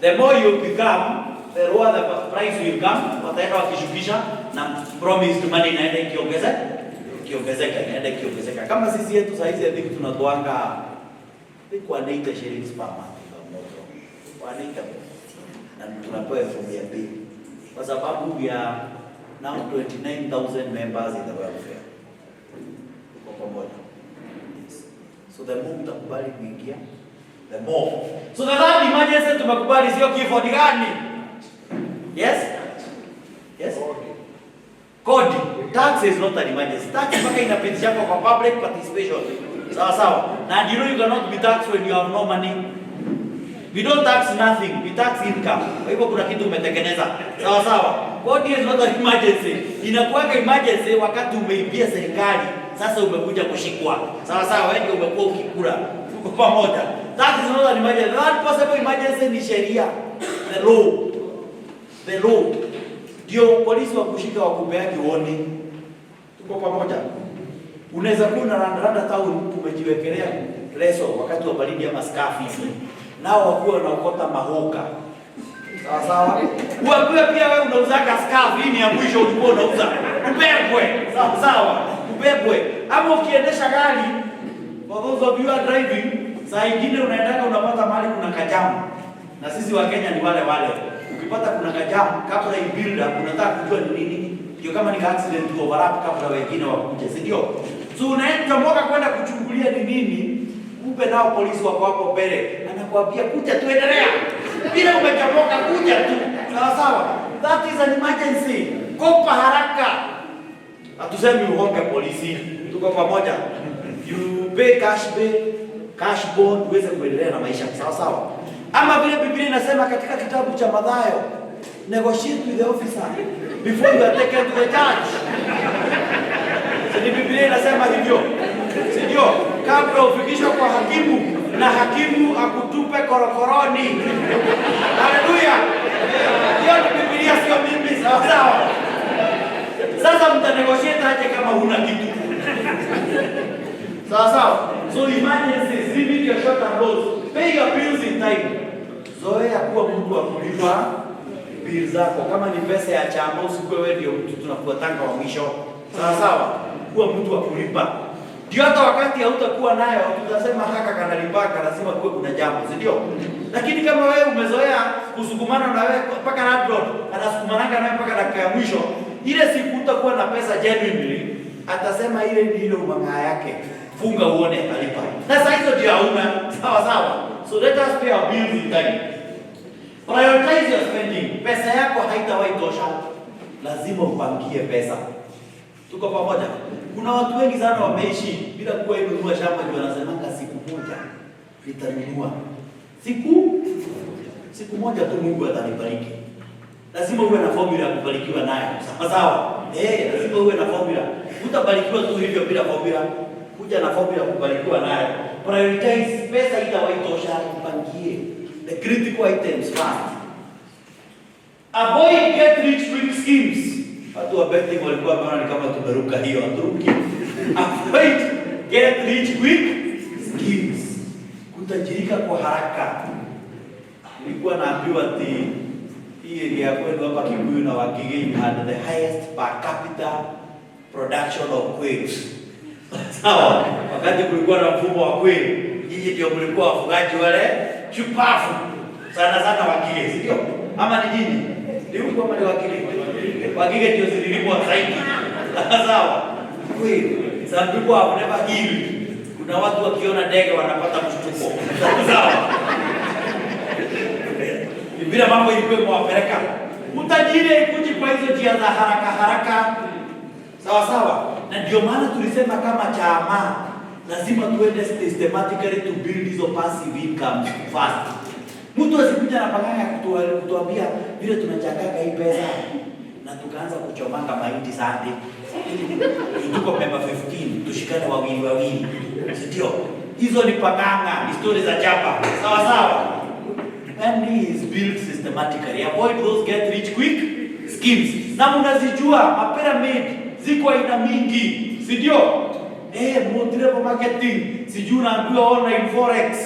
The more you become, the lower the price will come. Wataenda wakishukisha na promised money inaenda ikiongezeka. Kama sisi yetu saa hizi I think tunatoanga kwa 80 shillings per month kwa moto. Na tunapewa 2,000 kwa sababu we are now 29,000 members in the welfare. Kwa pamoja. So the more mtakubali kuingia, the more. So the third emergency tumekubali sio kifo ni gani? Yes? Kodi. Tax is not an emergency. Tax mpaka inapitisha kwa public participation. Sawa. And you know you cannot be taxed when you have no money. We don't tax nothing. We tax income. Kwa hivyo kuna kitu umetengeneza. Sawa. Kodi is not an emergency. Inakuwa emergency wakati umeibia serikali. Sasa umekuja kushikwa. Sawa. Wewe umekuwa ukikula. Tuko pamoja. That is not an emergency. That possible emergency ni sheria. The law. Ndio polisi wakushika wakupeaje uone. Tuko pamoja. Unaweza kuwa na randa town umejiwekelea leso wakati wa baridi ama scarf hivi. Nao wakuwa wanaokota mahoka. Sawa. Uambiwe pia wewe unauzaka scarf hii ni ya mwisho ulikuwa unauza. Ubebwe. Sawa. Ama ukiendesha gari, for those of you are driving, saa nyingine unaendaka unapata mahali kuna kajamu. Na sisi wa Kenya ni wale. Ukipata kuna kajamu, kabla ya build up unataka kujua ni nini. Ndio kama ni accident to overlap kabla wengine wakuje, si ndio? So unaenda mboka kwenda kuchungulia ni nini, upe nao polisi wako hapo mbele. Anakuambia kuja tuendelea. Bila umechomoka kuja tu. Sawa. That is an emergency. Kopa haraka. Hatusemi uhonge polisi. Tuko pamoja. You pay cash bond uweze kuendelea na maisha sawa sawa. Ama vile Biblia inasema katika kitabu cha Mathayo, negotiate with the officer before you are taken to the church. Sisi Biblia inasema hivyo. Sio kabla ufikishwe kwa hakimu na hakimu akutupe korokoroni. Haleluya. Hiyo ni Biblia, sio mimi, sawa sawa. Sasa mtanegotiate aje kama huna kitu? Sawa sawa. So emergencies, limit your short and loss. Pay your bills in time. Zoea kuwa mtu wa kulipa bills zako. Kama ni pesa ya chama usikuwe wewe ndio mtu tunafuatanga wa mwisho. Sawa sawa. Kuwa mtu wa kulipa. Ndio hata wakati hautakuwa nayo tutasema haka kanalipaka, lazima kuwe kuna jambo, si ndio? Lakini kama wewe umezoea kusukumana na wewe mpaka landlord anasukumananga nawe mpaka dakika ya mwisho, ile siku utakuwa na pesa genuinely, atasema ile ni ile umanga yake. Funga uone alipa. Na sasa hizo ndio hauna. Sawa sawa. So let us pay our bills in time. Prioritize your spending. Pesa yako haitawahi tosha. Lazima upangie pesa. Tuko pamoja. Kuna watu wengi sana wameishi bila kuwa inunua shamba, ndio wanasemanga siku moja nitanunua. Siku moja tu Mungu atanibariki. Lazima uwe na formula ya kubarikiwa nayo. Sawa sawa. Lazima uwe na formula. Utabarikiwa tu hivyo bila formula. Kuja na formula ya kubarikiwa nayo. Prioritize, pesa itawahi tosha, upangie the critical items first. Avoid get rich quick schemes. Watu wa betting walikuwa wanaona ni kama tumeruka hiyo, aturuki. Avoid get rich quick schemes. Kutajirika kwa haraka. Nilikuwa naambiwa ati hii area kwenu hapa Kikuyu na Wagige had the highest per capita production of quails. Sawa, wakati kulikuwa na mfumo wa kweli, nyinyi ndio mlikuwa wafugaji wale chupafu. Sana Wagige, si ndio? Ama ni nyinyi? Ndio kwa wale Wagige ndio zilikuwa zaidi. Sawa. Kweli, some people have never healed. Kuna watu wakiona ndege wanapata mshtuko. Sawa. Bila mambo ilikuwa mwapeleka. Utajiri kuji kwa hizo njia za haraka. Sawa. Na ndio maana tulisema kama chama lazima tuende systematically to build hizo passive income fast. Mtu asikuja na panganga kutuambia vile tunachangaka hii pesa na tukaanza kuchomanga mahindi sande. Tuko member 15, tushikane wawili. Sio? Hizo ni panganga, stories za chapa. Sawa. And is built systematically. Avoid those get rich quick schemes. Na mnazijua pyramid ziko aina mingi, si ndio? Multi-level marketing, sijui unaambiwa online forex.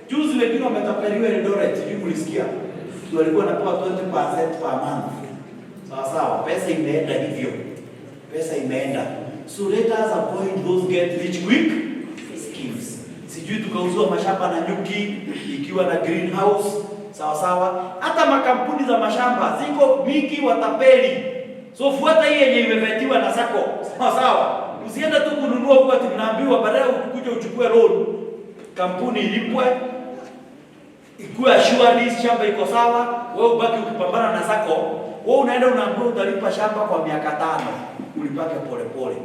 Juzi wengine wametapeliwa Eldoret, sijui kulisikia. Ndio walikuwa wanapewa 20% per month. Sawa. Pesa imeenda hivyo. So let us avoid those get rich quick schemes. Sijui tukauzwa mashamba na nyuki ikiwa na greenhouse. Sawa. Hata makampuni za mashamba ziko mingi watapeli. So fuata hii yenye imevetiwa na sako. Sawa. Usiende tu kununua huko ati mnaambiwa baadaye ukuje uchukue loan. Kampuni ilipwe. Ikuwe assured shamba iko sawa, wewe ubaki ukipambana na sako. Wewe unaenda unaambiwa utalipa shamba kwa miaka 5. Ulipake pole.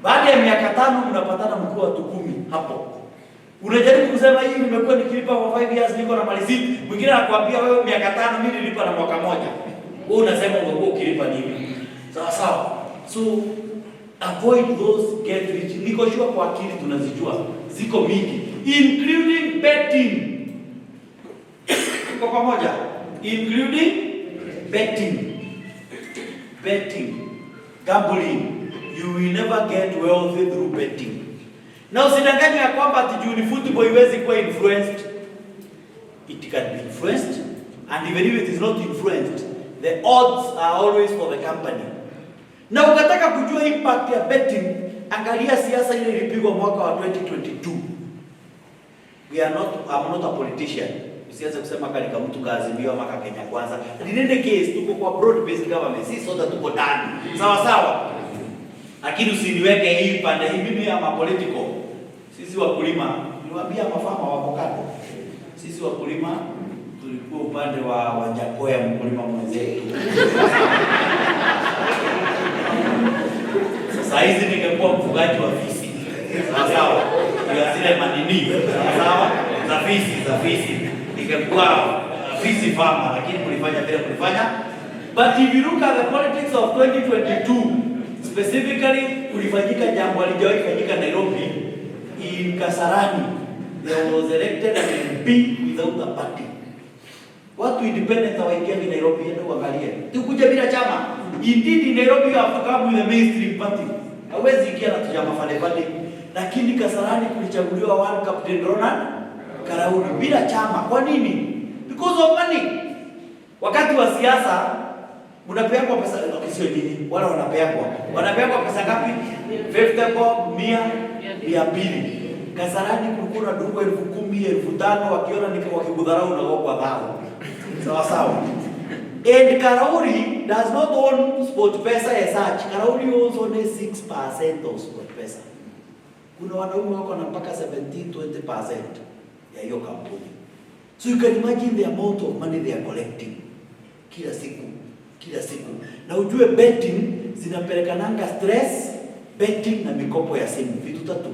Baada ya miaka 5 mnapatana mkuu wa 10 hapo. Unajaribu kusema hii nimekuwa nikilipa for 5 years niko na maliziki. Mwingine anakuambia wewe miaka 5 mimi nilipa na mwaka moja. Wewe unasema umekuwa ukilipa nini? Sawa. So avoid those get rich. Niko sure kwa akili tunazijua. Ziko mingi including betting. Kwa pamoja including betting, gambling. You will never get wealthy through betting. Na usidanganywe ya kwamba ati juu ni football iwezi kuwa influenced. It can be influenced, and even if it is not influenced, the odds are always for the company. Na ukataka kujua impact ya betting, angalia siasa ile ilipigwa mwaka wa 2022. I'm not a politician. Usianze kusema kali kama mtu kaazimbiwa maka Kenya kwanza. Nilinde case tuko kwa broad based government. Sisi sote tuko ndani. Sawa. Lakini usiniweke hii pande hii mimi ama political. Sisi wakulima, niwaambia mafama wako kando. Sisi wakulima tulikuwa upande wa Wajakoya mkulima mwenzetu. Saa hizi ningekuwa mfugaji wa fisi. Sawa. Ya zile manini. Sawa. Za fisi. Ningekuwa fisi farmer, lakini kulifanya vile kulifanya. But if you look at the politics of 2022, specifically kulifanyika jambo alijawahi fanyika Nairobi. In Kasarani, there was elected an MP without a party. Watu independent hawaingia Nairobi, ndio uangalie. Tukuja bila chama. Indeed in Nairobi you have to come with a mainstream party. Hawezi ingia na chama fale. Lakini Kasarani kulichaguliwa one Captain Ronald Karauri bila chama. Kwa nini? Because of money. Wakati wa siasa unapewa pesa sio dini. Wala wanapewa pesa ngapi? 50 bob, 100, 200. Kasarani kulikuwa na dungu 10,000, 5,000 wakiona wakikudharau na wao kwa dhao. Sawa. And Karauri does not own SportPesa as such. Karauri owns only 6% of SportPesa. Kuna wanaume wako na mpaka 17-20% ya hiyo kampuni. So you can imagine the amount of money they are collecting kila siku. Na ujue betting zinapelekananga stress, betting na mikopo ya simu. Vitu tatu.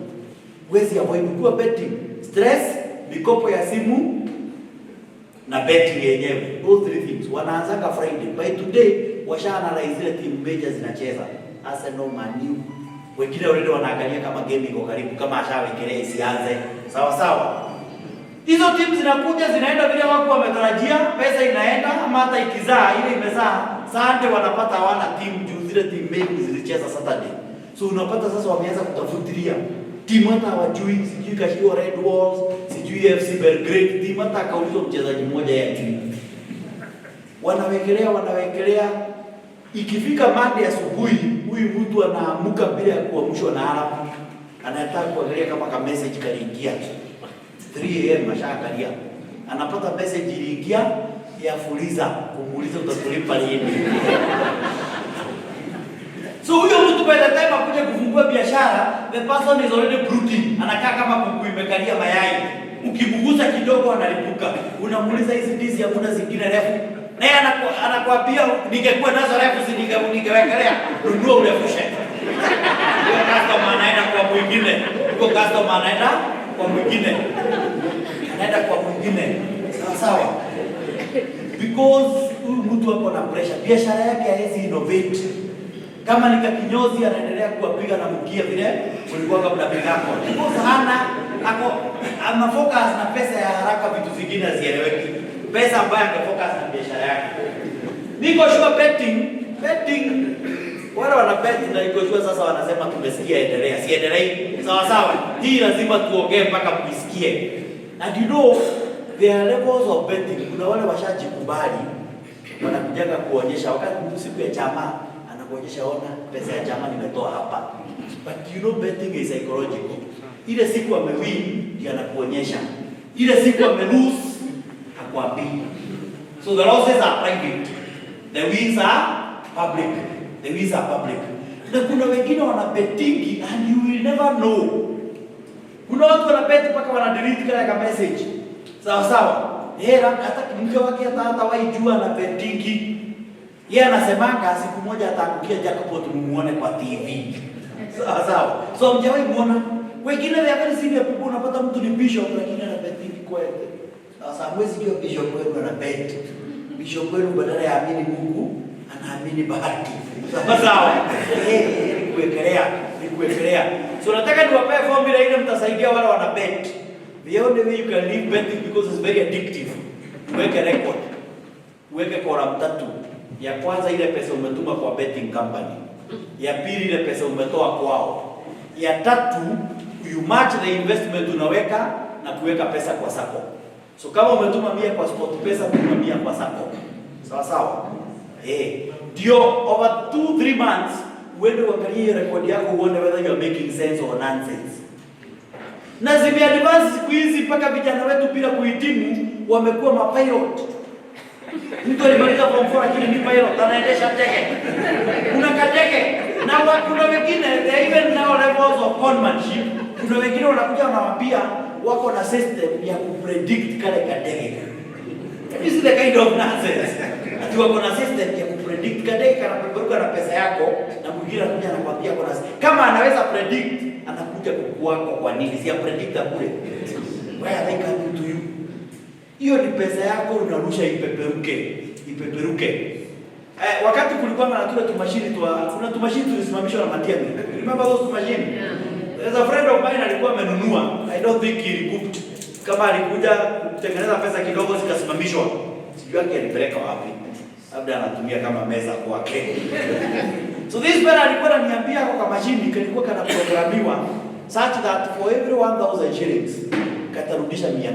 Wezi avoid kuwa betting, stress, mikopo ya simu na betting yenyewe. Those three things. Wanaanzanga Friday. By today washaanalyze zile team major zinacheza. Arsenal, Man U. Wengine wale wanaangalia kama game iko karibu, kama ashawekelea isianze. Sawa. Hizo timu zinakuja zinaenda vile wako wametarajia, pesa inaenda ama hata ikizaa ile imezaa, Sunday wanapata hawana timu juu zile timu mbili zilicheza Saturday. So unapata sasa wameanza kutafutilia timu hata hawajui, sijui Kashiwa Red Wolves, sijui FC Belgrade, timu hata akaulizwa mchezaji mmoja ya timu. Wanawekelea ikifika Monday asubuhi, huyu mtu anaamuka bila kuamshwa na alarm. Anataka kuangalia kama ka message kaliingia. 3 AM mashakalia. Anapata message iliingia ya Fuliza, kumuuliza utatulipa lini. So huyo mtu by the time akuje kufungua biashara, the person is already brooding. Anakaa kama kuku imekalia mayai. Ukibuguza kidogo analipuka. Unamuuliza hizi ndizi hakuna zingine refu. Naye anakuambia ningekuwa nazo refu ningewekelea. Nunua urefushe. Huyo customer anaenda kwa mwingine. Anaenda kwa mwingine. Sawa. Because huyu mtu hapo na pressure. Biashara yake haiwezi innovate. Kama ni kinyozi anaendelea kuwapiga na mkia vile kulikuwa kabla pigako. Because ana focus na pesa ya haraka, vitu vingine hazieleweki. Pesa ambayo angefocus na biashara yake. Niko sure betting wale wana bet na iko sure sasa wanasema tumesikia, endelea. Siendelee. Sawa. Hii lazima tuongee mpaka kuisikie. And you know there are levels of betting. Kuna wale washajikubali wanakujaga kuonyesha wakati mtu siku ya chama anakuonyesha, ona pesa ya chama nimetoa hapa. But you know betting is psychological. Ile siku amewin ndio anakuonyesha. Ile siku amelose hakuambii. So the losses are private. The wins are public. Na kuna wengine wana betting and you will never know. Kuna watu wana bet mpaka wana delete kile message. Sawa. Hata mke wake hata waijua na betting. Yeye anasemanga siku moja ataangukia jackpot mumuone kwa TV. Sawa. So mjawahi muona. Wengine they are very serious people, unapata mtu ni bishop lakini ana betting kweli. Sasa mwezi ndio bishop wenu ana bet. Bishop wenu badala ya amini Mungu anaamini bahati. Sawa. Kuwekelea. So nataka niwape formula ile mtasaidia wale wana bet. The only way you can leave betting because it's very addictive. Uweke record. Uweke column 3. Ya kwanza ile pesa umetuma kwa betting company. Ya pili ile pesa umetoa kwao. Ya tatu you match the investment unaweka na kuweka pesa kwa sako. So kama umetuma 100 kwa SportPesa, tuma 100 kwa sako. Sawa. Ndio over 2-3 months uende uangalie record yako uone whether you are making sense or nonsense. Na zimeadvance siku hizi mpaka vijana wetu bila kuhitimu wamekuwa mapilot. Mtu alimaliza form 4 lakini ni pilot, anaendesha ndege. Kuna kadege. Na kuna wengine they even now levels of conmanship. Kuna wengine wanakuja wanawaambia wako na system ya kupredict kale kadege. This is the kind of nonsense. Ati wako na system ya kupredict predict kadeka kana peperuka na pesa yako na mwingine anakuja anakuambia kwa nasi. Kama anaweza predict, anakuja kukuako kwa nini? Si predict kule. Why are they coming to you? Hiyo ni pesa yako unarusha ipeperuke. Wakati kulikuwa na tule tumashini tulisimamishwa na Matiang'i. Remember those machine? There's a friend of mine alikuwa amenunua. I don't think he recouped. Kama alikuja kutengeneza pesa kidogo zikasimamishwa. Sijui yake alipeleka wapi. Labda anatumia kama meza kwake. So this man alikuwa ananiambia kwa machine kilikuwa kana programiwa such that for every 1000 shillings katarudisha 200.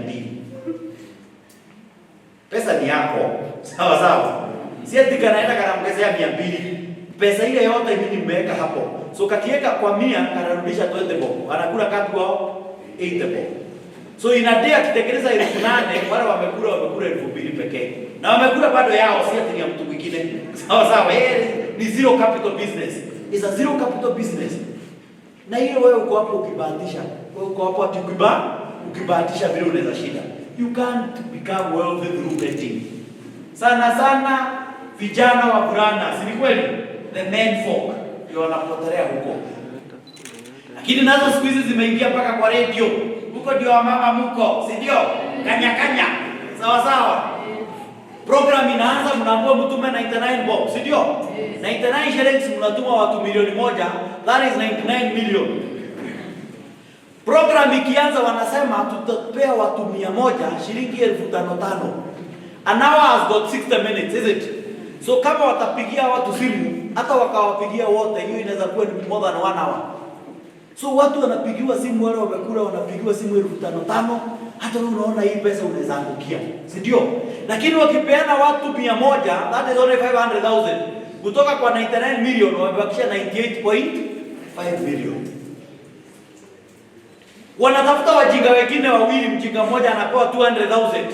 Pesa ni yako. Sawa sawa. Si ati kanaenda kanaongezea 200. Pesa ile yote mimi nimeweka hapo. So kakiweka kwa 100 kanarudisha 20 bob. Anakula kapi wao 80 bob. So in a day akitekeleza 8,000 wale wamekula 2,000 pekee. Na wamekula bado yao, si ati ni mtu mwingine. Sawa sawa. Ni zero capital business. It's a zero capital business. Na hiyo wewe uko hapo ukibahatisha. Wewe uko hapo ukibahatisha vile unaweza shida. You can't become wealthy through betting. Sana vijana wa burana, si kweli? The men folk ndio wanapotelea huko. Lakini nazo siku hizi zimeingia mpaka kwa radio. Huko ndio mama mko, si ndio? Kanya. Sawa. Program inaanza, mnaambiwa mtume 99 bob, si ndio? 99 shillings mnatuma watu milioni moja, that is 99 million. Program ikianza wanasema tutapea watu 100 shilingi 5,500. An hour has got 60 minutes, is it? So kama watapigia watu simu, hata wakawapigia wote, hiyo inaweza kuwa more than 1 hour. So watu wanapigiwa simu, wale wamekula wanapigiwa simu 5,500, hata wewe unaona hii pesa unaweza angukia, si ndio? Lakini wakipeana watu 100, that is only 500,000. Kutoka kwa 99 million wamebakisha 98.5 million. Wanatafuta wajinga wengine wawili, mjinga mmoja anapewa 200,000.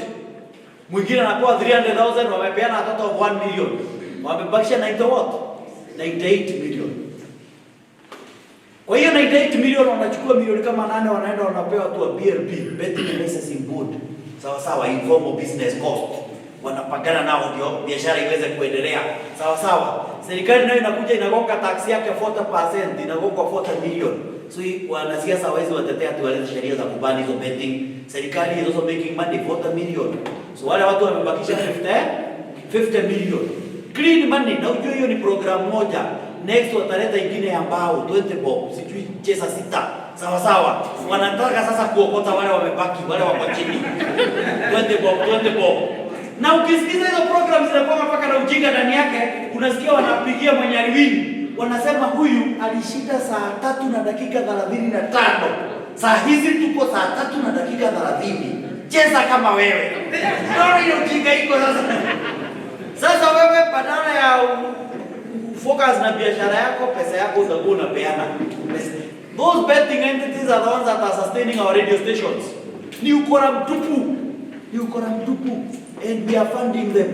Mwingine anapewa 300,000, wamepeana watoto of 1 million. Wamebakisha 98 million. Kwa hiyo 98 million wanachukua milioni kama 8 wanaenda wanapewa tu BLB, betting and licensing board. Sawa, informal business cost. Wanapagana nao ndio biashara iweze kuendelea. Sawa. Serikali nayo inakuja inagonga tax yake 40%, inagonga 40 million. So wanasiasa hawezi watetea tuwaleze sheria za kubani hizo betting. Serikali is also making money 40 million. So wale watu wamebakisha 50 million. Clean money. Na ujue hiyo ni program moja. Next wataleta ingine ya mbao 20 bob. Sijui chesa 6. Sawa. Wanataka sasa kuokota wale wamebaki, wale wako chini. 20 bob. Na ukisikiza hizo programs zinakuwa mpaka na ujinga ndani yake, unasikia wanapigia mwenye aliwini. Wanasema huyu alishinda saa 3 na dakika 35. Saa hizi tuko saa 3 na dakika 30. Cheza kama wewe. Ndio hiyo ujinga iko sasa. Sasa wewe badala ya focus na biashara yako, pesa yako utakuwa unapeana. Those betting entities are the ones that are sustaining our radio stations. Ni ukora mtupu. And we are funding them.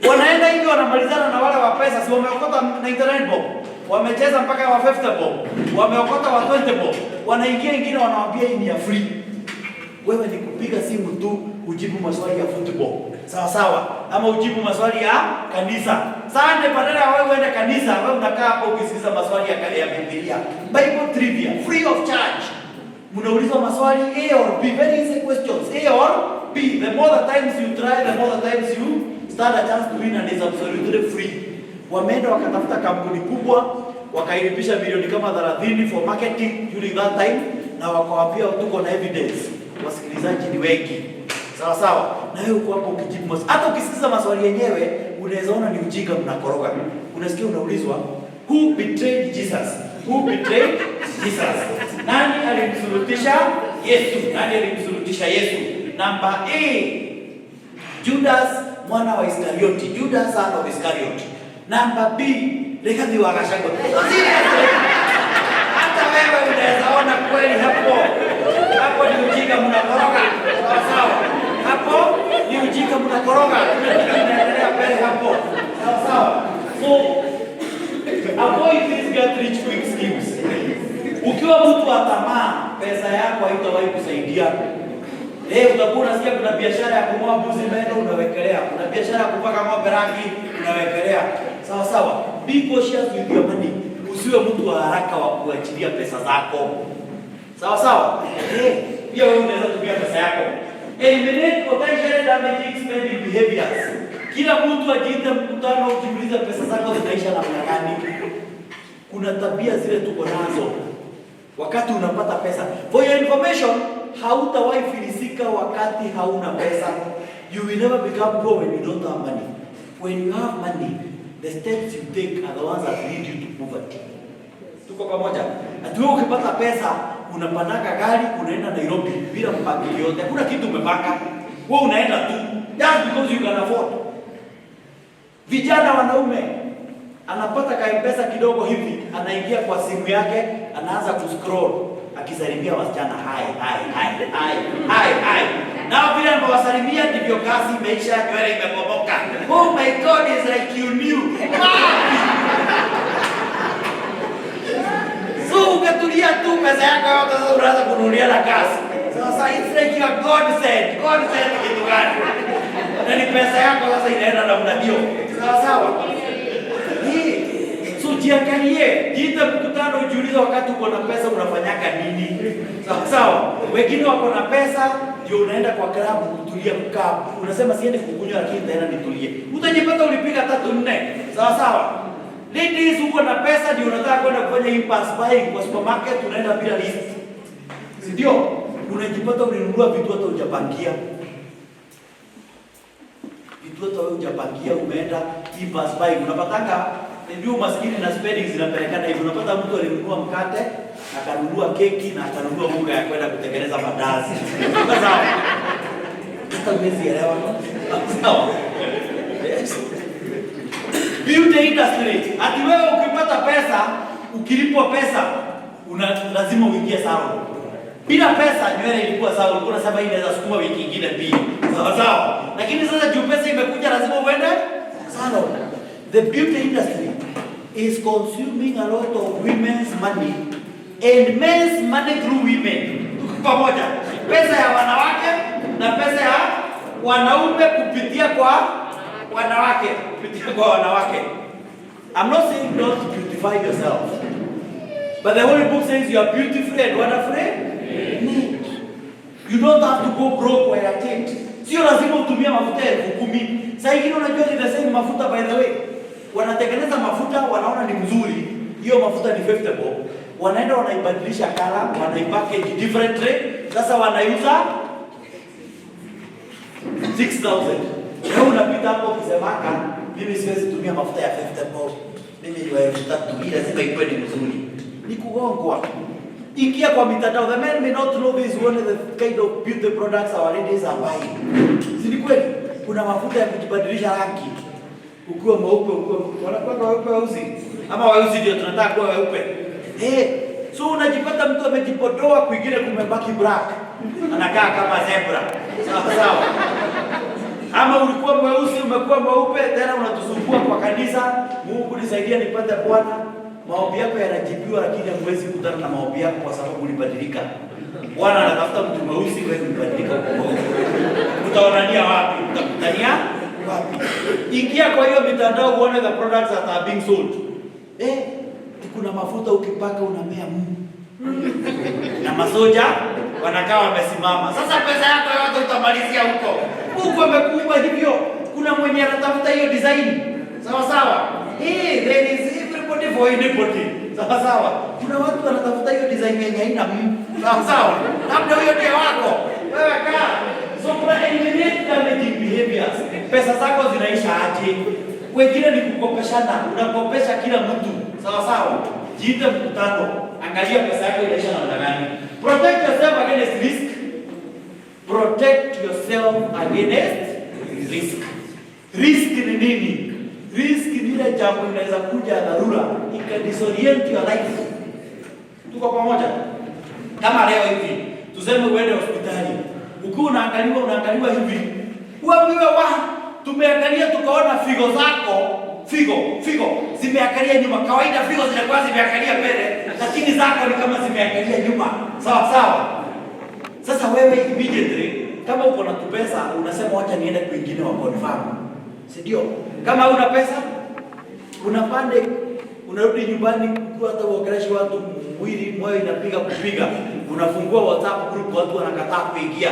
Wanaenda hivi wanamalizana na wale wa pesa, si wameokota 99 bob. Wamecheza mpaka wa 50 bob. Wameokota wa 20 bob. Wanaingia ingine wanawaambia hii ni ya free. Wewe ni kupiga simu tu ujibu maswali ya football. Sawa. Ama ujibu maswali ya kanisa. Sasa badala ya wewe uende kanisa, wewe unakaa hapo ukisikiza maswali ya Biblia. Bible trivia free of charge. Mnaulizwa maswali A or B, very easy questions. A or B. The more the times you try, the more the times you stand a chance to win, and is absolutely free. Wameenda wakatafuta kampuni kubwa, wakailipisha milioni kama 30 for marketing during that time, na wakawaambia tuko na evidence. Wasikilizaji ni wengi. Sawa. Na wewe uko hapo ukijibu maswali. Hata ukisikiza maswali yenyewe, unaweza ona ni ujinga mnakoroga. Unasikia unaulizwa, who betrayed Jesus? Nani alimsulutisha Yesu? Namba A, Judas mwana wa Iskarioti. Judas son of Iskariot. Namba B, Rigathi wa Gachagua. Hata wewe unaweza ona kweli hapo ni ujinga mnakoroga. Sawa. Hapo ni ujinga mnakoroga. Tunaendelea mbele hapo. Sawa. So avoid these get rich quick schemes. Ukiwa mtu wa tamaa, pesa yako haitawahi kusaidia. Utakuwa unasikia kuna biashara ya kununua mbuzi meno unawekelea. Kuna biashara ya kupaka ng'ombe rangi unawekelea. Sawa sawa. Be cautious with your money. Usiwe mtu wa haraka wa kuachilia pesa zako. Sawa sawa. Pia wewe unaweza tumia pesa yako. Eliminate potential damaging spending behaviors. Kila mtu ajiite mkutano ukiuliza pesa zako zinaisha namna gani? Kuna tabia zile tuko nazo. Wakati unapata pesa. For your information, hautawahi filisika wakati hauna pesa. You will never become poor when you don't have money. When you have money, the steps you take are the ones that lead you to poverty. Tuko pamoja? Ati wewe ukipata pesa, unapandaka gari, unaenda Nairobi bila mpangilio yote. Hakuna kitu umepaka. Wewe unaenda tu just because you can afford. Vijana wanaume anapata kaempesa kidogo hivi, anaingia kwa simu yake, anaanza kuscroll, akisalimia wasichana hi. Nao vile anawasalimia ndivyo kazi imeisha, nywele imepomoka. Oh my God, is like you knew. So ukatulia tu pesa yako yote sasa unaanza kununulia na kazi. Sasa it's like your God said kitu gani? Na ni pesa yako sasa inaenda namna hiyo. Sawa. So jiangalie, jiite mkutano ujiulize wakati uko na pesa unafanyaka nini? Sawa. Wengine wako na pesa ndio unaenda kwa klabu kutulia kukaa. Unasema siende kukunywa lakini nitaenda nitulie. Utajipata ulipiga 3-4. Sawa. Ladies uko na pesa ndio unataka kwenda kufanya impulse buying kwa supermarket, unaenda bila list. Ndio unajipata ulinunua vitu hata hujapangia. Vitu hata hujapangia umeenda impulse buying. Unapatanga ndio maskini na spending zinapelekana hivi. Unapata mtu alinunua mkate, akanunua keki na akanunua unga ya kwenda kutengeneza mandazi. Sawa. Hata mwezi elewa. Sawa. Yes. Beauty industry. Ati wewe ukipata pesa, ukilipwa pesa, lazima uingie salon. Bila pesa nywele ilikuwa sawa, ulikuwa unasema hii inaweza sukuma wiki nyingine pia. Sawa. Lakini sasa juu pesa imekuja lazima uende salon. The beauty industry is consuming a lot of women's money and men's money through women. Pamoja. Pesa ya wanawake na pesa ya wanaume kupitia kwa wanawake. I'm not saying don't beautify yourself. But the Holy Book says you are beautiful and wonderfully made. You don't have to go broke while at it. Sio lazima utumie mafuta 10,000. Sasa hivi unajua ni the same mafuta by the way. Wanatengeneza mafuta wanaona ni mzuri. Hiyo mafuta ni 50 bob. Wanaenda wanaibadilisha color, wanaipackage differently. Sasa wanaiuza 6,000. Leo unapita hapo ukisemaka mimi siwezi tumia mafuta ya 50 bob. Mimi ni wa 3,000 lazima iwe ni mzuri. Ni kugongwa. Ingia kwa mitandao. The men may not know this one of the kind of beauty products our ladies are buying. Si ni kweli? Kuna mafuta ya kujibadilisha rangi. Ukiwa mweupe, wanakuwa weupe weusi. Ama weusi ndio tunataka kuwa weupe. So unajipata mtu amejipodoa kwingine kumebaki black. Anakaa kama zebra. Sawa. Ama ulikuwa mweusi umekuwa mweupe tena unatusumbua kwa kanisa. Mungu nisaidie nipate Bwana. Maombi yako yanajibiwa lakini hamwezi kutana na maombi yako kwa sababu ulibadilika. Bwana anatafuta mtu mweusi wewe ulibadilika huko. Utaonania wapi? Utakutania wapi? Ingia kwa hiyo mitandao uone the products that are being sold. Kuna mafuta ukipaka unamea na masoja wanakaa wamesimama. Sasa pesa yako yote utamalizia huko. Mungu amekuumba hivyo. Kuna mwenye anatafuta hiyo design. Sawa. There is everybody for anybody. Sawa. Kuna watu wanatafuta hiyo design yenye haina sawa. Labda huyo ndio wako. Wewe kaa. So kuna eliminate damaging behaviors. Pesa zako zinaisha aje? Wengine ni kukopeshana. Unakopesha kila mtu. Sawa. Jiite mkutano. Angalia pesa yako inaisha namna gani. Protect yourself against risk. Protect yourself against risk. Risk ni nini? Risk ni ile jambo inaweza kuja dharura ikadisorient your life. Tuko pamoja? Kama leo hivi, tuseme uende hospitali. Ukiwa unaangaliwa hivi. Uambiwe tumeangalia tukaona figo zako, figo zimeangalia nyuma. Kawaida figo zinakuwa zimeangalia mbele, lakini zako ni kama zimeangalia nyuma. Sawa. Sasa wewe immediately kama uko na pesa unasema acha niende kwingine wa confirm. Si ndio? Kama una pesa unapande, unarudi nyumbani kwa hata uongeleshe watu, mwili moyo inapiga kupiga, unafungua WhatsApp group, watu wanakataa kuingia,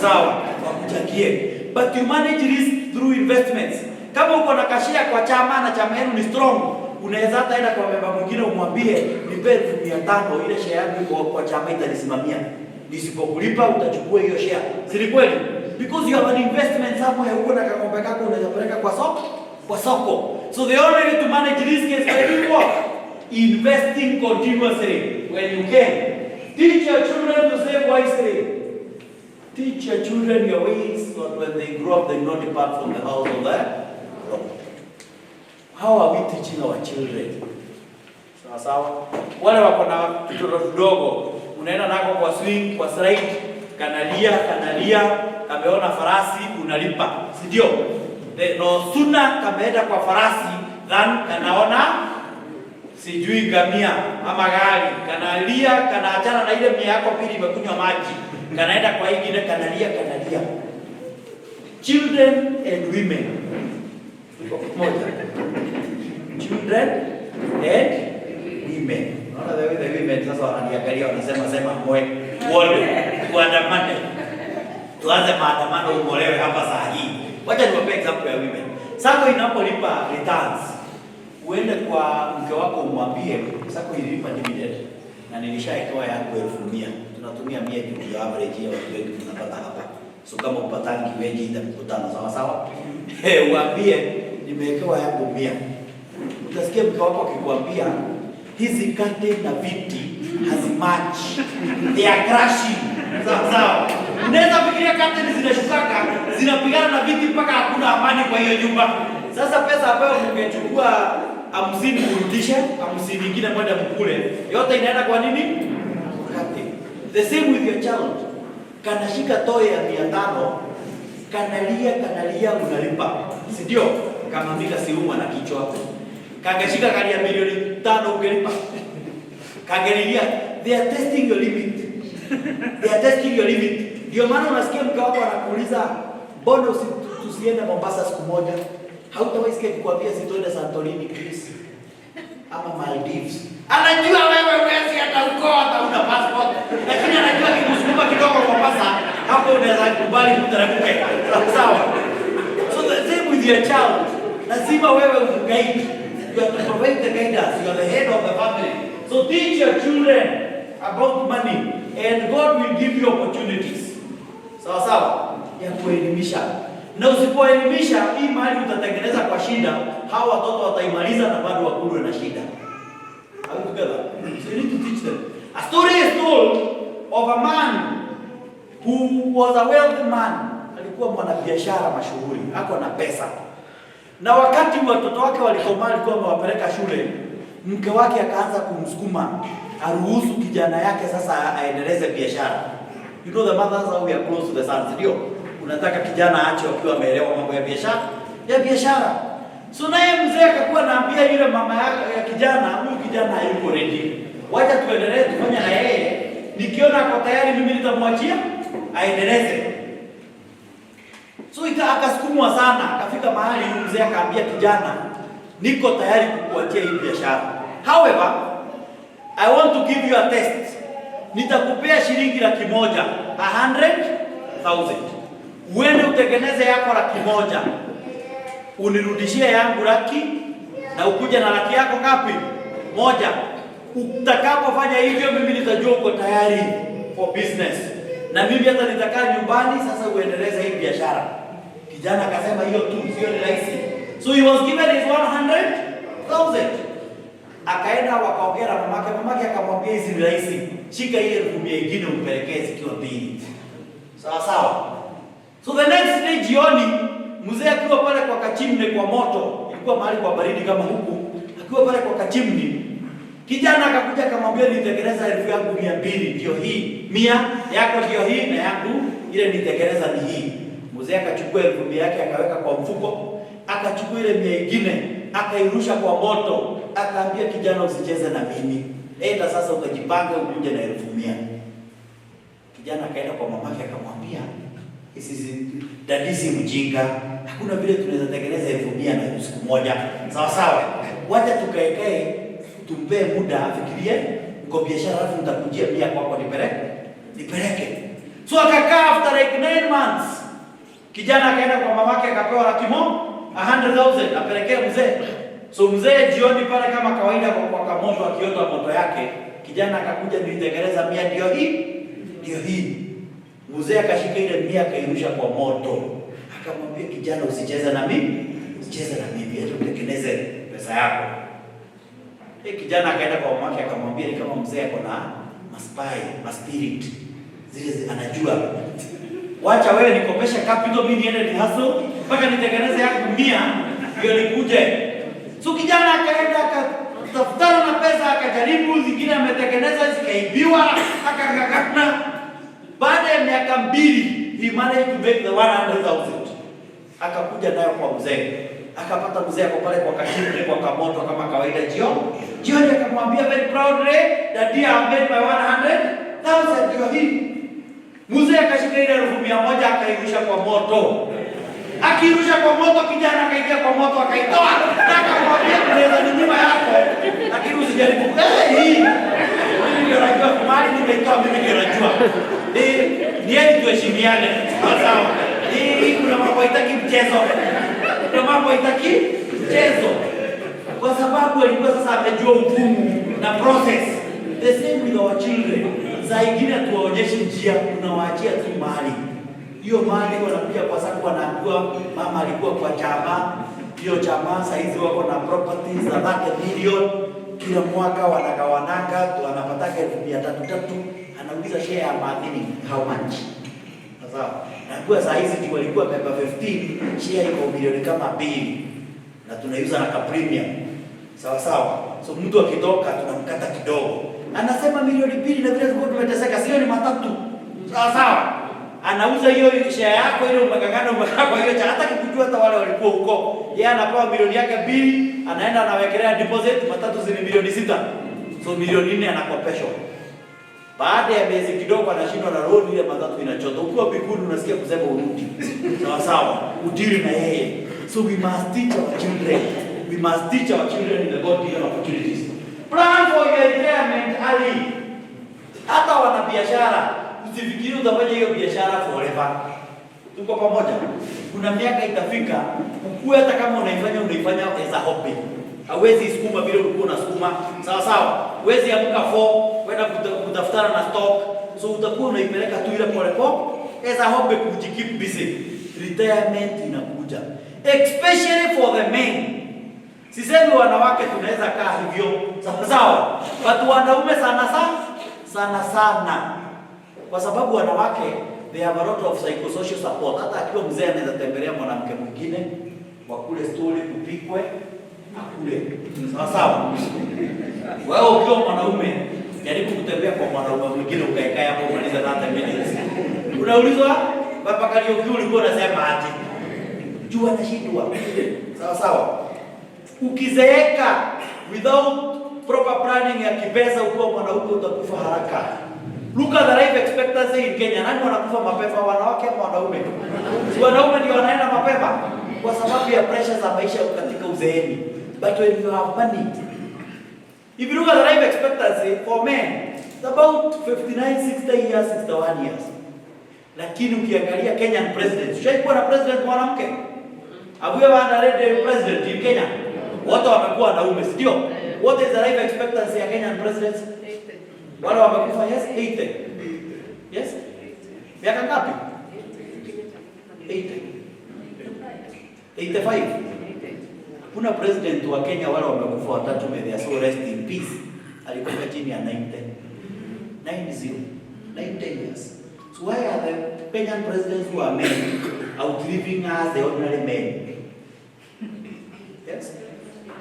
sawa wakuchagie. But you manage risk through investments. Kama uko na kashia kwa chama na chama yenu ni strong, unaweza hata enda kwa member mwingine umwambie nipe 500, ile share yangu kwa chama itanisimamia, nisipokulipa utachukua hiyo share. Si kweli? Because you have an investment somewhere, uko na ng'ombe kako unaweza peleka kwa soko. So the only way to manage risk is by what? Investing continuously when you can. Teach your children to save wisely. Teach your children your ways, so that when they grow up, they not depart from the house of the Lord. How are we teaching our children? Sawa. Wale wako na vitoto vidogo, unaenda nako kwa swing, kwa slide, kanalia, kameona farasi, unalipa. Si ndio? No sooner kameenda kwa farasi than kanaona sijui gamia ama gari, kanalia, kanaachana na ile mia yako pili imekunywa maji, kanaenda kwa ingine kanalia. Children and women. Moja. Children and women. Naona the women sasa wananiangalia wanasema moe wole kuandamane. Tuanze maandamano umolewe hapa saa hii. Wacha niwape example ya women. Sako inapolipa returns, uende kwa mke wako umwambie sako ililipa dividend na nilishaitoa yangu 1,000. Tunatumia 100 juu ya average ya watu wengi tunapata hapa. So kama upatangi weji ita mkutano sawa. Uambie nimewekewa yangu 100. Utasikia mke wako akikwambia hizi kate na viti hazimatch. They are crashing. Sawa. Unaweza fikiria kate zinashukaka, zinapigana na viti mpaka hakuna amani kwa hiyo nyumba. Sasa pesa ambayo ungechukua 50 kurudisha, 50 nyingine moja mkule, yote inaenda kwa nini? Kate. The same with your child. Kanashika toy ya 500, kanalia unalipa. Si ndio? Kama mika siumwa na kichwa. Kangeshika kali ya milioni 5 ungelipa. Kangelia, they are testing your limit. Ndio maana unasikia mke wako anakuuliza, "Mbona tusiende Mombasa siku moja?" Hautawahi sikia kukwambia sitoenda Santorini Greece ama Maldives. Anajua wewe huwezi hata uko hata una passport. Lakini anajua kikusukuma kidogo Mombasa, hapo unaweza kubali kutarabuke. Sawa. So the same with your child. Lazima wewe umguide. You have to provide the guidance. You are the head of the family. So teach your children about money and God will give you opportunities. Sawa ya kuelimisha. Na usipoelimisha hii mali utatengeneza kwa shida, hawa watoto wataimaliza na bado wakulwe na shida. Are you together? So you need to teach them. A story is told of a man who was a wealthy man. Alikuwa mwanabiashara mashuhuri, ako na pesa. Na wakati watoto wake walikomaa, alikuwa amewapeleka shule, mke wake akaanza kumsukuma aruhusu kijana yake sasa aendeleze biashara. You know the mothers how we are close to the sons, ndio? Unataka kijana aache akiwa ameelewa mambo ya biashara. So naye mzee akakuwa anaambia yule mama yake ya kijana, huyu kijana hayuko ready. Wacha tuendelee kufanya na yeye. Nikiona ako tayari mimi nitamwachia aendeleze. So akasukumwa sana, akafika mahali mzee akaambia kijana, niko tayari kukuachia hii biashara. However, I want to give you a test. Nitakupea shilingi 100,000, 100,000. Uende utengeneze yako 100,000. Unirudishie yangu 100,000 na ukuje na 100,000 yako ngapi? 1. Utakapofanya hivyo mimi nitajua uko tayari for business. Na mimi hata nitakaa nyumbani sasa uendeleze hii biashara. Kijana akasema hiyo tu sio rahisi. So he was given his 100,000. Akaenda wakaongea na mamake akamwambia hizi rahisi. Shika ile 10,000 nyingine umpelekee zikiwa 2. Sawa. So the next day jioni, mzee akiwa pale kwa kachimne kwa moto, ilikuwa mahali kwa baridi kama huku, akiwa pale kwa kachimne, kijana akakuja akamwambia nitengeneza 1,200 ndio hii. 100 yako ndio hii na yangu ile nitengeneza ni hii. Mzee akachukua 1,000 yake akaweka kwa mfuko, akachukua ile 100 nyingine, akairusha kwa moto, akaambia kijana usicheze na mimi. Enda sasa ukajipanga ukuje na 1,100. Kijana akaenda kwa mamake akamwambia, "Dadisi mjinga, hakuna vile tunaweza tengeneza 1,100 na siku moja. Sawa sawa. Wacha tukaekae, tumpe muda afikirie uko biashara, alafu nitakujia 100 kwako nipeleke. So akakaa after like 9 months. Kijana akaenda kwa mamake akapewa 100,000 apelekee mzee. So mzee jioni pale kama kawaida kwa kamoto akiota moto yake, kijana akakuja nilitengeneza 100 ndio hii. Mzee akashika ile 100 akairusha kwa moto. Akamwambia kijana, usicheze na mimi, usicheze na mimi, hata utengeneze pesa yako. Kijana akaenda kwa mamake akamwambia ni kama mzee ako na spirit. Zile anajua. Wacha wewe nikopesha capital, mimi niende ni hustle mpaka nitengeneze yangu 100 ndio nikuje. So kijana akaenda akatafutana na pesa, akajaribu zingine ametengeneza zikaibiwa, akangangana. Baada ya miaka 2 he managed to make the 100,000. Akakuja nayo kwa mzee. Akapata mzee ako pale kwa kachimbe kwa kamoto kama kawaida jioni akamwambia very proudly that I have made my 100,000 ndio hii. Mzee akashika ile 100,000 akairusha kwa moto. Akirusha kwa moto, kijana akaingia kwa moto akaitoa. Akamwambia unaweza ninyima yako, lakini usijaribu. Hii ndio najua kumali nimeitoa mimi ndio najua. Ni yeye tuheshimiane. Sawa. Hii kuna mambo haitaki mchezo. Kuna mambo haitaki mchezo. Kwa sababu alikuwa sasa amejua ugumu na process. The same with our children. Saa ingine tuwaonyeshe njia, tunawaachia tu mali. Hiyo mali wanakuja kwa sababu wanaambiwa mama alikuwa kwa chama. Hiyo chama saizi wako na properties za 30 million. Kila mwaka wanagawananga, wanapataka 300,000. Anauliza share ya madini how much? Sawa. Na kwa saa hizi tu walikuwa beba 15, share iko milioni kama 2. Na tunaiuza na premium. Sawa sawa. So mtu akitoka tunamkata kidogo. Anasema milioni 2 na vile tulikuwa tumeteseka, sio ni 3. Sawa sawa. Anauza hiyo share yako ile umegangana kwa hiyo cha hata kikujua hata wale walikuwa huko. Yeye anapewa milioni yake 2, anaenda anawekelea deposit 3 zile milioni 6. So milioni 4 anakopeshwa. Baada ya miezi kidogo anashindwa na road ile 3 inachota. Ukiwa biguni unasikia kusema urudi. Sawa sawa. Udili na yeye. So we must teach our children. We must teach our children in the God-given opportunities. Plan for your retirement early. Hata wana biashara, usifikiri utafanya hiyo biashara forever. Tuko pamoja. Kuna miaka itafika, ukue hata kama unaifanya as a hobby. Hawezi sukuma vile ulikuwa unasukuma. Sawa sawa. Huwezi amka 4 kwenda kutafutana na stock. So utakuwa unaipeleka tu ile pole pole as a hobby kujikeep busy. Retirement inakuja. Especially for the men. Sisemi wanawake tunaweza kaa hivyo. Sawa sawa. But wanaume sana. Kwa sababu wanawake they have a lot of psychosocial support. Hata akiwa mzee anaweza tembelea mwanamke mwingine, wakule story, kupikwe, akule. Sawa sawa. Wewe ukiwa mwanaume, jaribu kutembea kwa mwanaume mwingine ukae hapo umaliza 30 minutes. Unaulizwa, baba Kariuki ulikuwa unasema aje? Jua nashindwa. Sawa sawa. Ukizeeka without proper planning ya kipesa ukiwa mwanaume utakufa haraka. Look at the life expectancy in Kenya. Nani wanakufa mapema, wanawake au wanaume? Si wanaume ndio wanaenda mapema kwa sababu ya pressure za maisha katika uzeeni. But when you have money, if you look at the life expectancy for men, it's about 59, 60 years, 61 years. Lakini ukiangalia Kenyan president, ushaikuwa na president mwanamke? Have you ever had a lady president in Kenya? Wote wamekuwa wanaume, si ndio? What is the life expectancy ya Kenyan presidents? Wale wamekufa, yes, 80. Yes? Miaka ngapi? 80. 85. Kuna president wa Kenya wale wamekufa watatu, may their soul rest in peace. Alikufa chini ya 90 years. So why are the Kenyan presidents who are men outliving us, the ordinary men? Yes?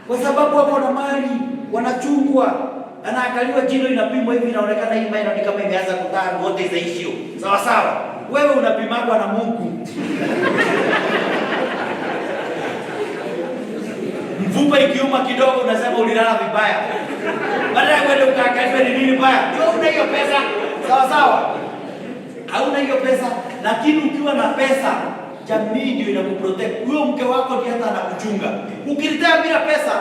Kwa sababu wako na mali, wanachungwa, anaangaliwa jino inapimwa hivi inaonekana hii meno ni kama imeanza kutana, what is the issue? Sawa sawa. Wewe unapimagwa na Mungu. Mfupa ikiuma kidogo unasema ulilala vibaya. Baadaye kwenda ukaangaliwa ni nini baya. Una hiyo pesa. Sawa sawa. Hauna hiyo pesa, lakini ukiwa na pesa, jamii ndio inakuprotect. Huyo mke wako ndiye hata anakuchunga. Ukiritaa bila pesa,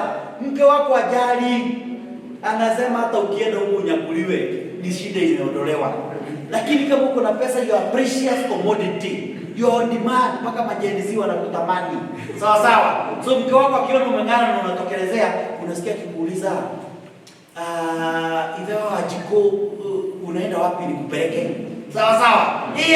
mke wako ajali, anasema hata ukienda huko unyakuliwe, ni shida imeondolewa. Lakini kama uko na pesa, you are precious commodity, you are on demand, mpaka majenzi wanakutamani. Sawa sawa. So mke wako akiona umeng'ana na unatokelezea, unasikia kikuuliza, idhaa ajiko unaenda wapi nikupeleke? Sawa sawa. Hii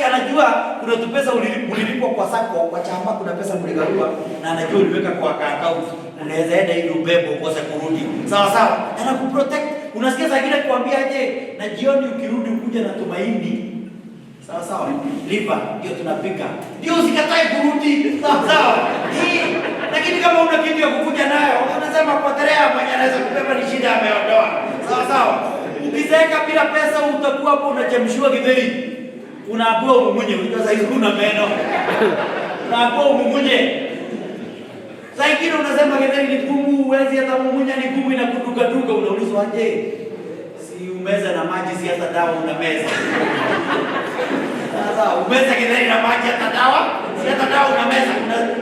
anajua kuna tu pesa ulilipwa kwa sako, kwa chama kuna pesa mligawa, na anajua uliweka kwa account. Unaweza enda ili ubebe ukose kurudi. Sawa sawa. Anakuprotect. Unasikia zingine kuambia aje, na jioni ukirudi ukuje na tumaini. Sawa sawa. Lipa ndio tunapika. Ndio usikatae kurudi. Sawa sawa. Lakini kama una kitu ya kukuja nayo, unasema potelea, mwenye anaweza kubeba ni shida ameondoa. Sawa sawa. Ukizeeka bila pesa utakuwa hapo unachemshwa githeri. Unaambiwa umumunye, unajua sasa hizo una meno. Unaambiwa umumunye. Sasa ingine unasema githeri ni gumu, huwezi hata umumunye ni gumu, inakuduka duka, unaulizwa aje? Si umeza na maji, si hata dawa unameza. Sasa umeza githeri na maji, hata dawa? Si hata dawa unameza.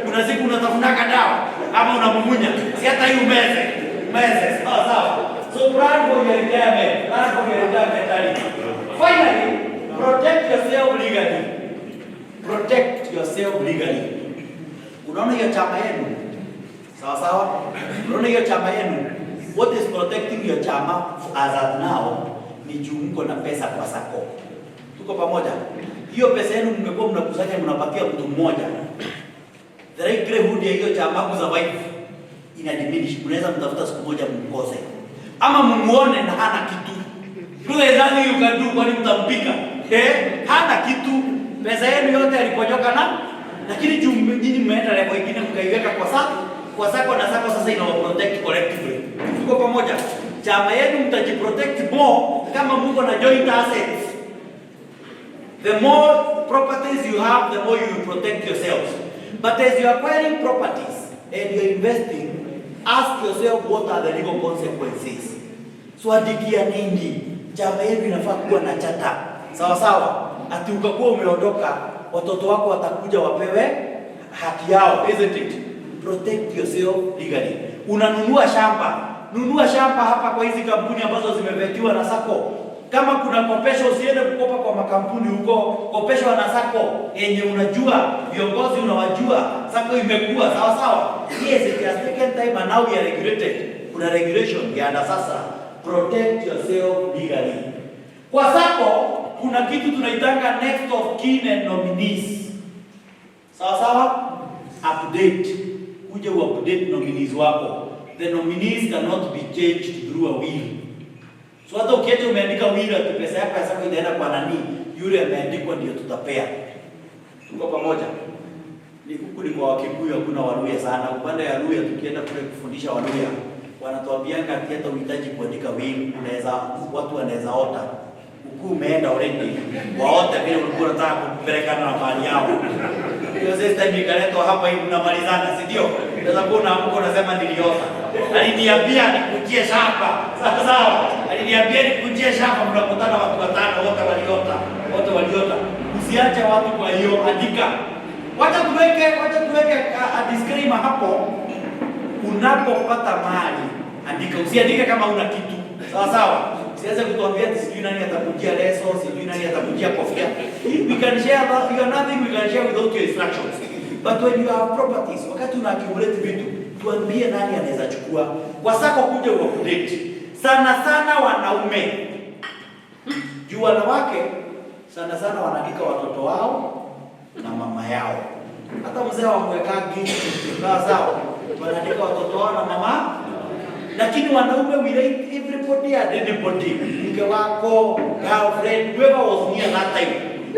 Kuna siku unatafunaka dawa ama unamumunya. Si hata hii umeze. Umeze. Sawa sawa. So plan for your retirement. Plan for your retirement. Finally, protect yourself legally. Protect yourself legally. Unaona hiyo chama yenu? Sawa sawa? Unaona hiyo chama yenu? What is protecting your chama as of now? Ni juu mko na pesa kwa sako. Tuko pamoja? Hiyo pesa yenu mmekuwa mnakusanya, mnapatia mtu mmoja. The likelihood ya hiyo chama kusurvive ina diminish. Unaweza mtafuta siku moja mkose. Ama mumuone na hana kitu. Ndio ndani ukadu kwani mtampika. Hana kitu. Pesa yenu yote aliponyoka na, lakini juu nyinyi mmeenda level nyingine mkaiweka kwa sako na sako sasa ina protect collectively. Tuko pamoja. Chama yenu mtajiprotect more kama mko na joint assets. The more properties you have, the more you will protect yourselves. But as you are acquiring properties and you are investing, ask yourself what are the legal consequences. So adikia nini? Chama yenu inafaa kuwa na chata. Sawa sawa. Ati ukakuwa umeondoka, watoto wako watakuja wapewe haki yao, isn't it? Protect yourself legally. Unanunua shamba. Nunua shamba hapa kwa hizi kampuni ambazo zimevetiwa na sako. Kama kuna kopesho, usiende kukopa kwa makampuni huko. Kopesho na sako yenye unajua, viongozi unawajua, sako imekuwa sawa sawa. Yes, it has taken time and now we are regulated. Kuna regulation ya sasa. Protect yourself legally. Kwa sako kuna kitu tunaitanga next of kin and nominees. Sawa sawa? Update. Kuja update nominees wako. The nominees cannot be changed through a will. So hata ukiacha umeandika will ati pesa yako ya sako inaenda kwa nani, yule ameandikwa ndio tutapea. Tuko pamoja? Ni huku ni kwa Wakikuyu, hakuna Waluya sana. Upande ya Luya tukienda kule kufundisha Waluya, wanatuambianga ati hata uhitaji kuandika will, unaweza watu wanaweza ota. Huku umeenda already. Waote vile ulikuwa unataka kupelekana na mali yao. Hiyo sasa imekaletwa hapa hivi tunamalizana, si ndio? Sasa kuna mko unasema niliota. Aliniambia nikujie shamba. Sawa. Aliniambia nikujie shamba, mnakutana watu watano wote waliota. Wote waliota. Usiache watu kwa hiyo andika. Wacha tuweke a disclaimer hapo. Unapopata mali, andika. Usiandike kama una kitu. Sawa sawa. Siweze kutuambia sijui nani atakujia leso, sijui nani atakujia kofia. We can share you are nothing we can share without your instructions. But when you have properties, wakati una accumulate vitu, tuambie nani anaweza chukua. Kwa sako kuja update. Sana wanaume. Juu wanawake sana wanaandika watoto wao na mama yao. Hata mzee wa mwekagi sawa. Wanaandika watoto wao na mama. Lakini wanaume we rate everybody and anybody. Mke wako, girlfriend, whoever was near that time.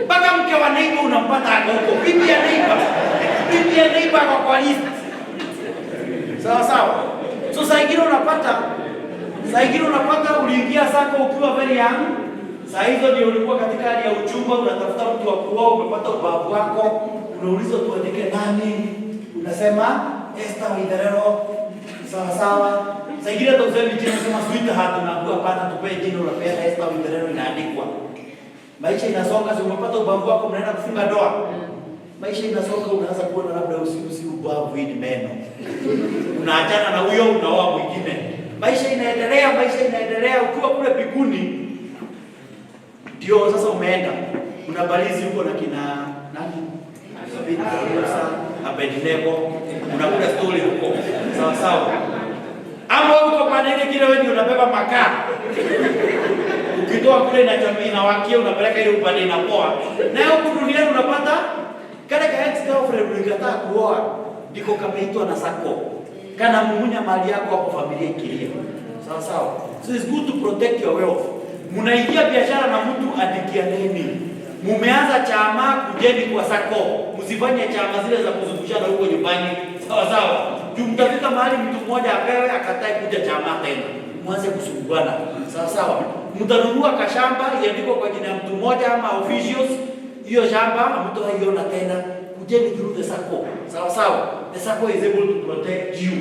Mpaka mke wa neighbor unampata huko. Bibi ya neighbor kwa list. Sawa. So saa ingine unapata uliingia sako ukiwa very young. Saa hizo ndio ulikuwa katika hali ya uchumba, unatafuta mtu wa kuoa, umepata ubavu wako, unaulizwa tuandike nani? Unasema Esther Waitherero. Sawa. Saa ingine hata usemi jina unasema sweetheart, unaambiwa hapana, tupe jina unapea Esther Waitherero inaandikwa. Maisha inasonga, si umepata ubavu wako, mnaenda kufunga ndoa. maisha inasonga, unaanza kuona labda usi ubavu hii meno. Unaachana na huyo, unaoa mwingine. Maisha inaendelea ukiwa kule biguni. Ndio sasa umeenda. Unabalizi huko na kina nani? Abednego. Unakula story huko. Sawa. Ama huko pande ile kile wewe unabeba makaa. Ukitoa kule na jamii na wakia unapeleka ile upande inapoa. Na huko duniani unapata kale ka ex girlfriend ulikataa kuoa ndiko kameitwa na sako. Kana mumunya mali yako hapo familia ikilia. Sawa. So it's good to protect your wealth. Munaingia biashara na mtu adikianeni. Mumeanza chama, kujeni kwa sako. Msifanye chama zile za kuzungushana huko nyumbani. Sawa. Juu mtafika mahali mtu mmoja apewe akatae kuja chama tena. Mwanze kusumbuana. Sawa. Mtanunua kashamba iandikwe kwa jina ya mtu mmoja ama officials. Hiyo shamba mtu haiona tena. Kujeni through the sako. Sawa. The sako is able to protect you.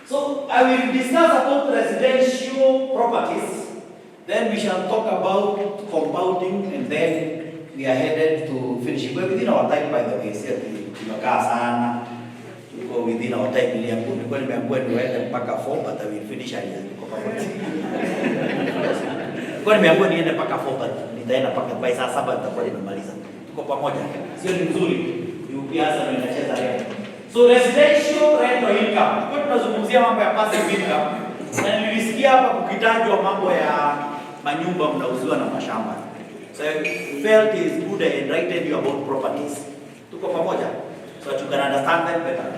So I will discuss about residential properties. Then we shall talk about compounding, and then we are headed to finishing. We're within our time, by the way. Tunakaa sana. Tuko within our time. Nilikuwa nimeambiwa niende mpaka 4, but I will finish earlier. Kwa nimeambiwa niende mpaka 4, but nitaenda mpaka by saa 7 nitakuwa nimemaliza. Tuko pamoja. Sio ni nzuri. Ukianza na inacheza leo. So residential rental income. Kwa tunazungumzia mambo ya passive income. Na nilisikia hapa kukitajwa mambo ya manyumba mnauziwa na mashamba. So I felt it is good I enlightened you about properties. Tuko pamoja? So that you can understand them better.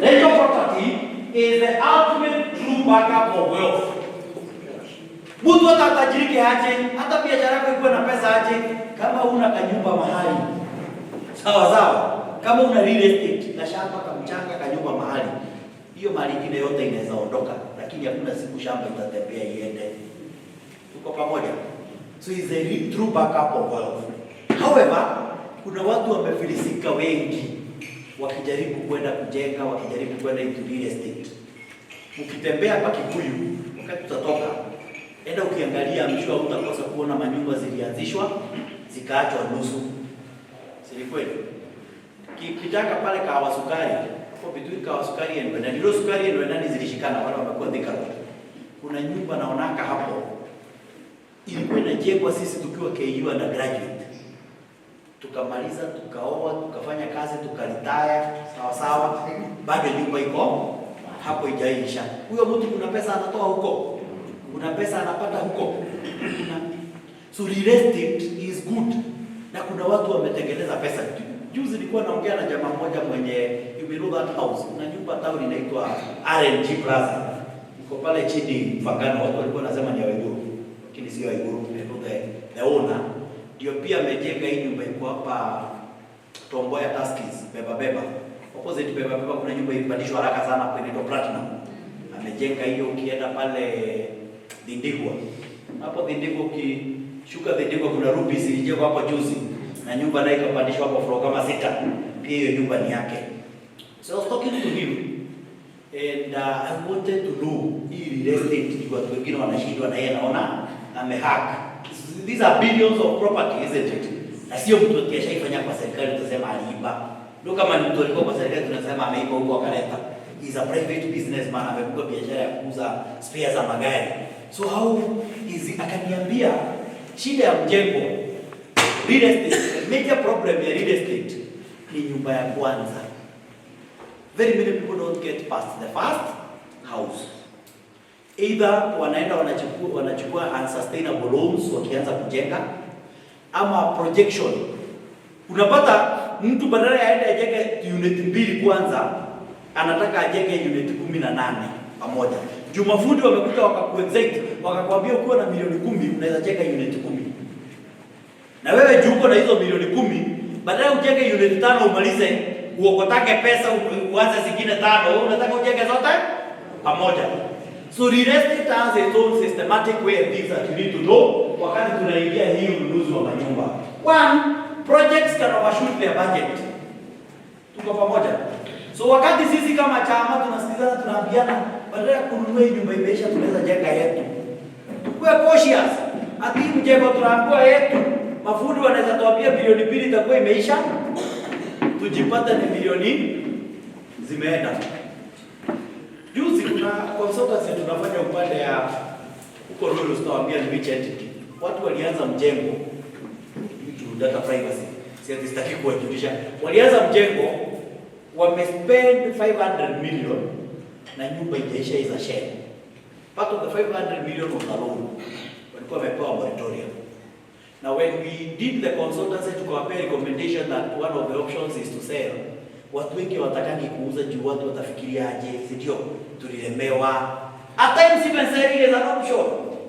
Rental property is the ultimate true backup of wealth. Mtu atatajirike aje, hata biashara yako ikuwe na pesa aje, kama una kanyumba mahali. Sawa. Kama una real estate, na shamba kama mchanga kanyumba mahali. Hiyo mali nyingine yote inaweza ondoka, lakini hakuna siku shamba itatembea iende. Tuko pamoja? So it's a true backup of wealth. However, kuna watu wamefilisika wengi wakijaribu kwenda kujenga, wakijaribu kwenda into real estate. Ukitembea kwa Kikuyu, wakati tutatoka, enda ukiangalia mshua utakosa kuona manyumba zilianzishwa, zikaachwa nusu. Si kweli? Kitaka pale Kahawa Sukari, hapo between Kahawa Sukari and Wendani, ndio Sukari and Wendani zilishikana, wale wamekuwa Thika. Kuna nyumba naonaka hapo ilikuwa inajengwa sisi tukiwa KU na graduate. Tukamaliza, tukaoa, tukafanya kazi, tukaritaya, sawa. Bado nyumba iko hapo haijaisha. Huyo mtu kuna pesa anatoa huko. Kuna pesa anapata huko. So real estate is good. Na kuna watu wametengeneza pesa. Juzi nilikuwa naongea na jamaa mmoja mwenye you know that house. Na nyumba town inaitwa RNG Plaza. Iko pale chini Fagano, watu walikuwa wanasema ni ya Waiguru. Lakini sio Waiguru, the owner. Ndio pia amejenga hii nyumba iko hapa Tomboya Tuskys, beba. Opposite beba kuna nyumba ilipandishwa haraka sana kwa inaitwa Platinum. Amejenga hiyo ukienda pale Dindigwa. Hapo Dindigwa ukishuka Dindigwa kuna Rubis ilijengwa hapo juzi. Na nyumba nayo ikapandishwa hapo floor kama 6. Pia hiyo nyumba ni yake. So I was talking to him and I wanted to know hii real estate watu wengine wanashindwa na yeye naona amehack. These are billions of property, isn't it? Na sio mtu akishaifanya kwa serikali tutasema aliiba. Ndio kama ni mtu alikuwa kwa serikali tunasema ameiba huko akaleta. He is a private businessman, amekuwa biashara ya kuuza spares za magari. So how is it? Akaniambia shida ya mjengo real estate, major problem ya real estate ni nyumba ya kwanza. Very many people don't get past the first house. Either wanaenda wanachukua unsustainable loans wakianza kujenga ama projection. Unapata mtu badala ya aende ajenge unit 2 kwanza anataka ajenge unit 18 pamoja. Juu mafundi wamekuja wakakuexect wakakwambia ukiwa na milioni 10 unaweza jenga unit 10. Na wewe juko na hizo milioni 10, badala ujenge unit 5 umalize, uokotake pesa uanze zingine 5, wewe unataka ujenge zote pamoja. So real estate has its own systematic way of things that you need to know wakati tunaingia hii ununuzi wa manyumba. One, projects can overshoot their budget. Tuko pamoja? So wakati sisi kama chama tunasikizana tunaambiana badala ya kununua hii nyumba imeisha tunaweza jenga yetu. Tukue cautious. Ati mjengo tunaambiwa yetu mafundi wanaweza tuambia bilioni 2 itakuwa imeisha, tujipata ni milioni zimeenda. Juzi kuna consultancy tunafanya upande ya huko Ruiru, tutawaambia ni which entity. Watu walianza mjengo to data privacy. Sisi sitaki kuwajulisha. Walianza mjengo, wamespend 500 million na nyumba ijaisha is a shell. Part of the 500 million of the loan walikuwa wamepewa moratorium. Now when we did the consultancy tukawapea recommendation that one of the options is to sell. Watu wengi watakangi kuuza juu watu watafikiria aje, sio? Tulilemewa. At times even selling is an option.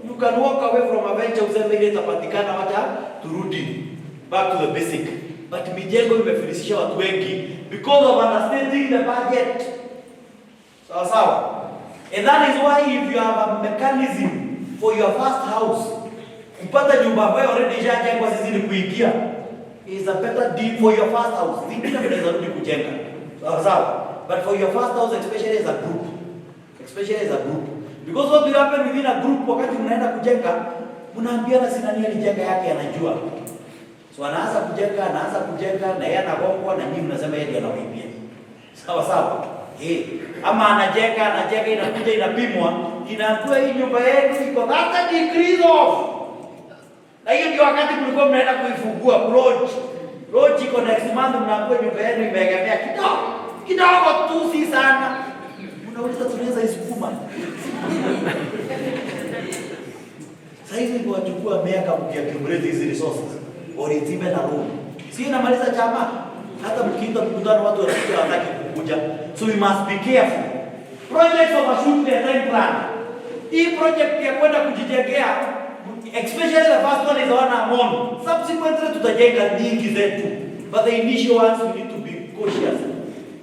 You can walk away from a venture useme ile itapatikana, wacha turudi back to the basic. But mijengo imefilisisha watu wengi because of understanding the budget. Sawa sawa. And that is why if you have a mechanism for your first house, kupata nyumba ambayo already ishajengwa zizidi kuingia is a better deal for your first house. Zingine unaweza rudi kujenga. Sawa sawa. But for your first house, especially as a group. Because what will happen within a group, wakati mnaenda kujenga, mnaambiana si nani alijenga yake anajua. So anaanza kujenga na yeye anagongwa na nyinyi mnasema yeye ndiye anawaibia. Sawa sawa. Ama anajenga inakuja inapimwa, inaambiwa hii nyumba yenu iko that degree off. Na hiyo ndio wakati mlikuwa mnaenda kuifungua lodge iko next month, mnaambiwa nyumba yenu imeegemea kidogo tu, si sana. Unaweza tunaweza isukuma. Sasa hivi ndio wachukua miaka kuaccumulate hizi resources. Orizibe na room. Si inamaliza chama. Hata mkiita mkutano watu wanakuja wataki kukuja. So we must be careful. Projects of a should be a time plan. Hii project ya kwenda kujijengea, especially the first one is the one I'm on. Subsequently tutajenga nyingi zetu. But the initial ones we need to be cautious.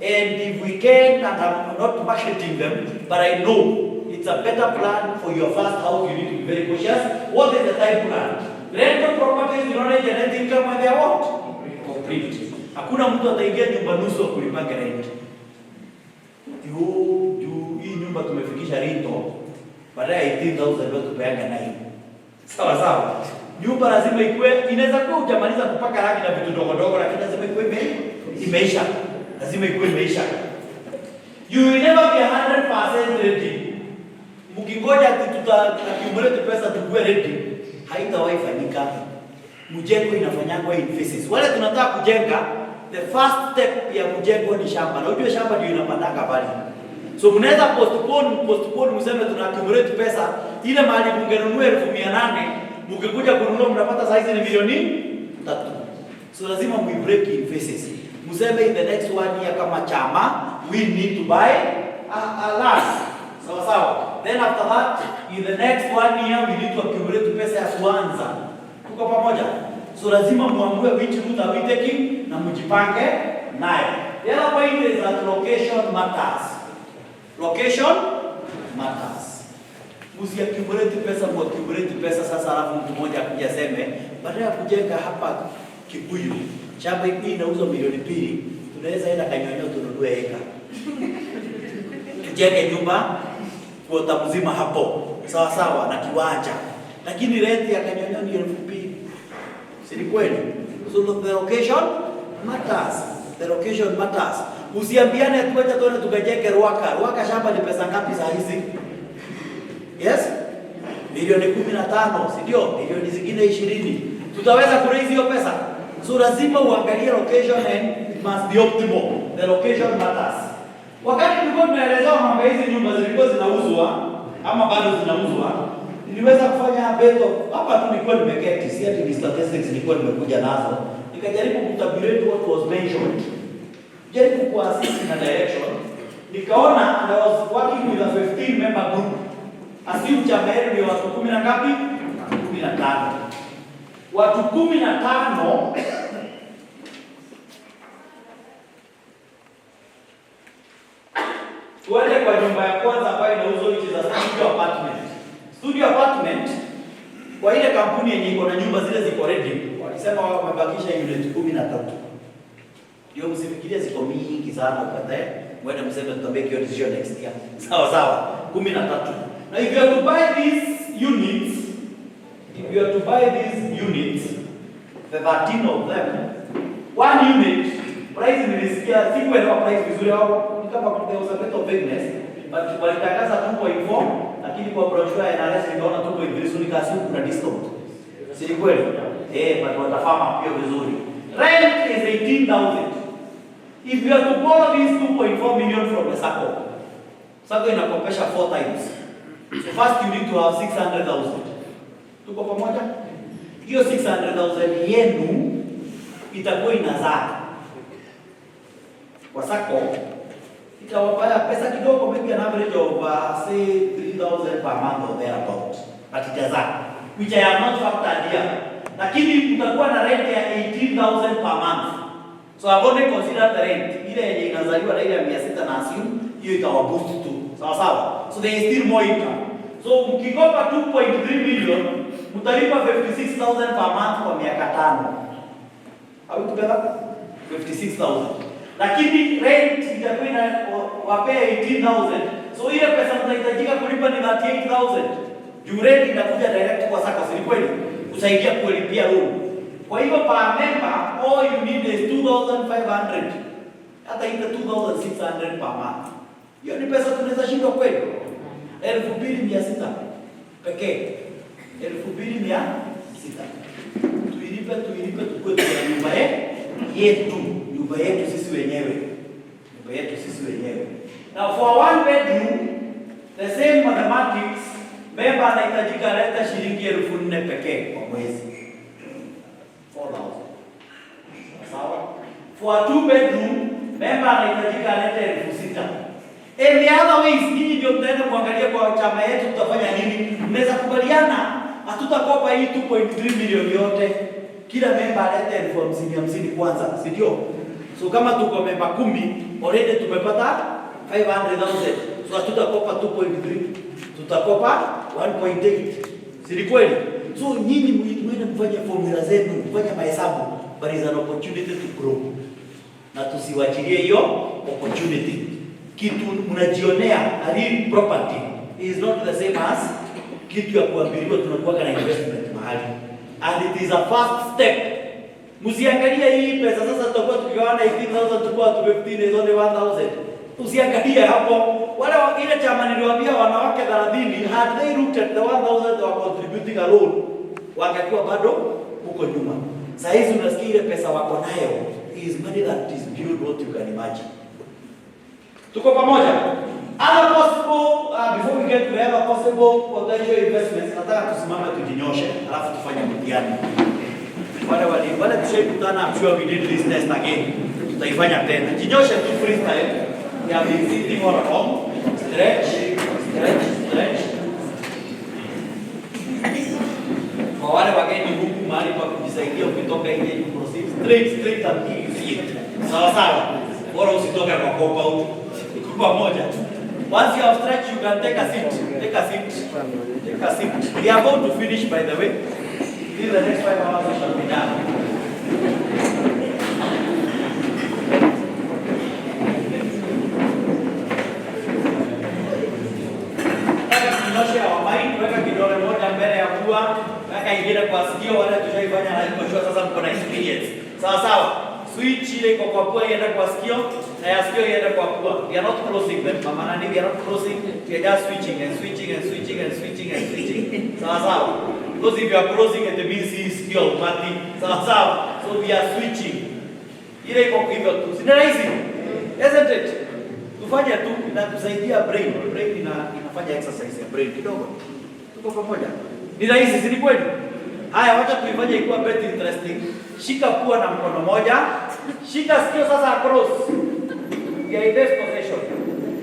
And if we can, and I'm not marketing them, but I know it's a better plan for your first house. You need to be very cautious. What is the time plan? Rental properties do not generate income when they are what? Complete. Hakuna mtu ataingia nyumba nusu kulipanga rent. Hii nyumba tumefikisha rento, baadaye 18,000 ndio tupeanga nayo. Sawa sawa. Nyumba lazima ikue, inaweza kuwa hujamaliza kupaka rangi na vitu ndogo lakini lazima ikue imeisha. Lazima ikuwe imeisha. You will never be 100% ready. Mkingoja tutakumulate pesa tukue ready, haitawahi fanyika. Mjengo inafanyangwa in phases. Wale tunataka kujenga, the first step ya mjengo ni shamba. Na unajua shamba ndio inapandanga bali. So mnaweza postpone mseme tunakumulate pesa ile mahali mungenunua 800, mkikuja kununua mnapata size ni milioni 3. So lazima we break in phases. Museme in the next 1 year kama chama, we need to buy a land. Sawa. Then after that, in the next 1 year, we need to accumulate pesa ya kwanza. Tuko pamoja? So lazima muamue which route are we taking na mjipange nayo. The other point is that location matters. Location matters. Accumulate pesa sasa, alafu mtu mmoja akuja seme, baada ya kujenga hapa Kikuyu, shamba hii inauzwa milioni 2, tunaweza enda Kanyonyo tununue eka. Tujenge nyumba kwa mzima hapo. Sawa na kiwanja. Lakini rent ya Kanyonyo ni 2,000. Si ni kweli? So the location matters. Usiambiane tuacha tuone tukajenge Ruaka shamba ni pesa ngapi saa hizi? Yes? Milioni 15, si ndio? Milioni zingine 20. Tutaweza kuraise hiyo pesa? So lazima uangalie location and it must be optimal. The location matters. Wakati tulikuwa tunaelezea mambo hizi nyumba zilikuwa zinauzwa ama bado zinauzwa, niliweza kufanya beto hapa tu, nilikuwa nimeketi, si ati ni statistics nilikuwa nimekuja nazo. Nikajaribu kutabulate what was mentioned. Jaribu kuassist na direction. Nikaona and I was working with a 15 member group. Assume chama yetu ni watu 10 na ngapi? 15. Watu 15 tuende kwa nyumba ya kwanza ambayo inauzwa which is a studio apartment. Kwa ile kampuni yenye iko na nyumba zile ziko ready, walisema wamebakisha unit 13. Ndio msifikirie ziko mingi sana baadaye. Mwende mseme tutamake your decision next year. Sawa. 13. Now if you are to buy these units, the 13 of them, one unit price nilisikia sikuelewa price vizuri au kama there was a bit of vagueness, but walitangaza 2.4 lakini kwa brochure ya NRS nikaona 2.3, so nikasema kuna discount. Si kweli? But watafama pia vizuri. Rent is 18,000. If you are to borrow these 2.4 million from the SACCO inakopesha 4 times. So first you need to have 600,000. Tuko pamoja? Hiyo 600,000 yenu itakuwa inazaa kwa SACCO, itawapa pesa kidogo, maybe an average of say 3,000 per month or thereabout, but itazaa, which I have not factored here. Lakini utakuwa na rent ya 18,000 per month. So I've only considered the rent. Ile yenye inazaliwa na ile ya 600 na assume hiyo itawaboost tu. Sawa sawa. So there is still more income. So mkikopa 2.3 million, mtalipa 56,000 per month kwa miaka 5. Au together 56,000. Lakini rent itakuwa wapea 18,000. So ile pesa mtahitajika kulipa ni 38,000. Juu rent inakuja direct kwa SACCO, si kweli? Kusaidia kulipia loan. Kwa hivyo per member all you need is 2,500. Hata ile 2,600 per month. Hiyo ni pesa tunaweza shindwa kweli? 2,600 pekee. 2,600. Tuilipe tukue kwa nyumba yetu. Nyumba yetu sisi wenyewe. Now for one bedroom, the same mathematics, member anahitajika leta shilingi 4,000 pekee kwa mwezi. 4,000. Sawa? For a 2 bedroom, member anahitajika leta 6,000. And the other ways, nyinyi ndio mtaenda kuangalia kwa chama yetu tutafanya nini. Mnaweza kubaliana hatutakopa hii 2.3 milioni yote. Kila member alete 50,000 kwanza, si ndio? So kama tuko member 10, already tumepata 500,000. So hatutakopa 2.3. Tutakopa 1.8. Si kweli? So nyinyi mwende mfanye formula zenu, mfanye mahesabu, but is an opportunity to grow. Na tusiwachilie hiyo opportunity. Kitu mnajionea real property is not the same as kitu ya kuambiliwa tunakuwa na investment mahali. And it is a first step. Msiangalie hii pesa sasa tutakuwa tukigawana 18,000 tukua tu 15 is only 1,000. Usiangalie hapo. Wale ile chama niliwaambia wanawake 30 had they looked at the 1,000 they were contributing alone, wangekuwa bado huko nyuma. Sasa hizi unasikia ile pesa wako nayo is money that is beyond what you can imagine. Tuko pamoja? Other possible before we get to the other possible potential investments, nataka tusimame tujinyoshe alafu tufanye mtihani. Wale tushakutana, I'm sure we did this test again. Tutaifanya tena. Jinyoshe tu freestyle. We have been sitting all along. Stretch. Kwa wale wageni huku mahali pa kujisaidia ukitoka nje you proceed straight and easy. Sawa. Bora usitoke kwa kopa huko. Pamoja. Once you have stretched, you can take a seat. We are about to finish, by the way. This is the next 5 hours we shall be done. Weka kidole moja mbele ya pua, weka ingine kwa sikio, wale tushaifanya na iko shua sasa mko na experience. Sawa. Switch ile iko kwa pua iende kwa sikio na ya sikio iende kwa pua. We are not closing them. Mama nani, we are not closing. We are just switching. Sawa. Because if you are closing it means he is still party. Sawa. So we are switching. Ile iko hivyo tu. Si rahisi? Isn't it? Tufanye tu na kusaidia brain. Brain inafanya exercise ya brain kidogo. Tuko pamoja. Ni rahisi, si kweli? Haya, wacha tuifanye ikuwa better interesting. Shika pua na mkono moja. Shika sikio sasa across. Ya in this position.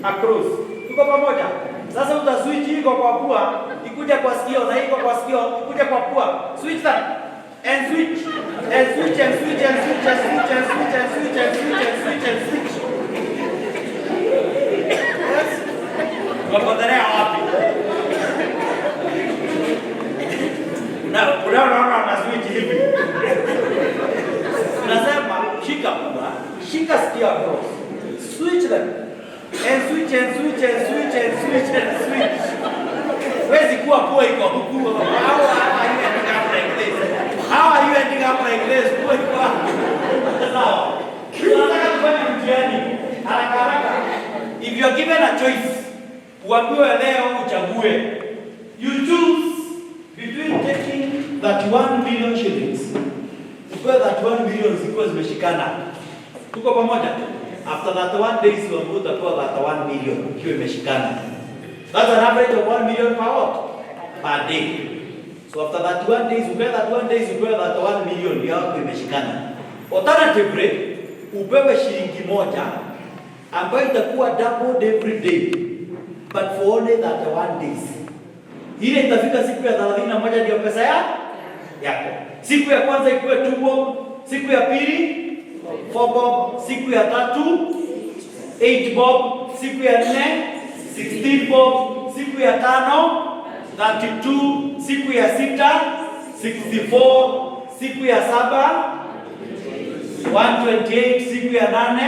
Across. Tuko pamoja. Sasa utaswitch iko kwa pua, ikuja kwa sikio na iko kwa sikio, ikuja kwa pua. Switch that. And switch. Yes. Wapotelea wapi? Na switch hivi. Nasema shika pua, shika sikio across. Switch them. And switch. Where's the kuwa iko huku? How are you ending up like this? uambiwe leo uchague. You choose between taking 31 million shillings. Ukiwa 31 million ziko zimeshikana. Tuko pamoja? After 31 days uambiwe utakuwa 31 million ukiwa imeshikana. That's an average of 1 million per day. So after 31 days, ukiwa 31 days ukiwa 31 million yako imeshikana. Alternatively, upewe shilingi moja ambayo itakuwa doubled every day but for only 31 days. Ile itafika siku ya 31 ndio pesa yako. Siku ya kwanza ikuwe 2 bob, siku ya pili 4 bob, siku ya tatu 8 bob, siku ya 4 16 bob, siku ya tano 32, siku ya sita 64, siku ya saba 128, siku ya 8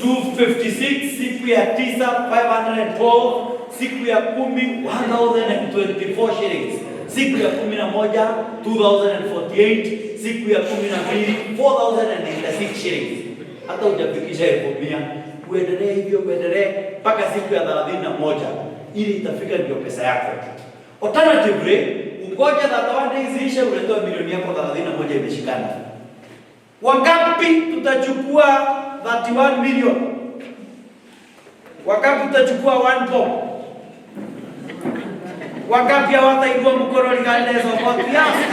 256, siku ya 9 512, siku ya 10 1024 shillings, siku ya 11 2048, siku ya 12 4096 shillings. Hata hujafikisha 1000, uendelee hivyo, uendelee mpaka siku ya 31 ili itafika ndio pesa yako. Alternatively, ungoja 31 days ishe uletoa milioni yako 31 imeshikana. Wangapi tutachukua 31 million? Wangapi tutachukua 1 bob? Wangapi hawatainua mkono ligalezo kwa kiasi?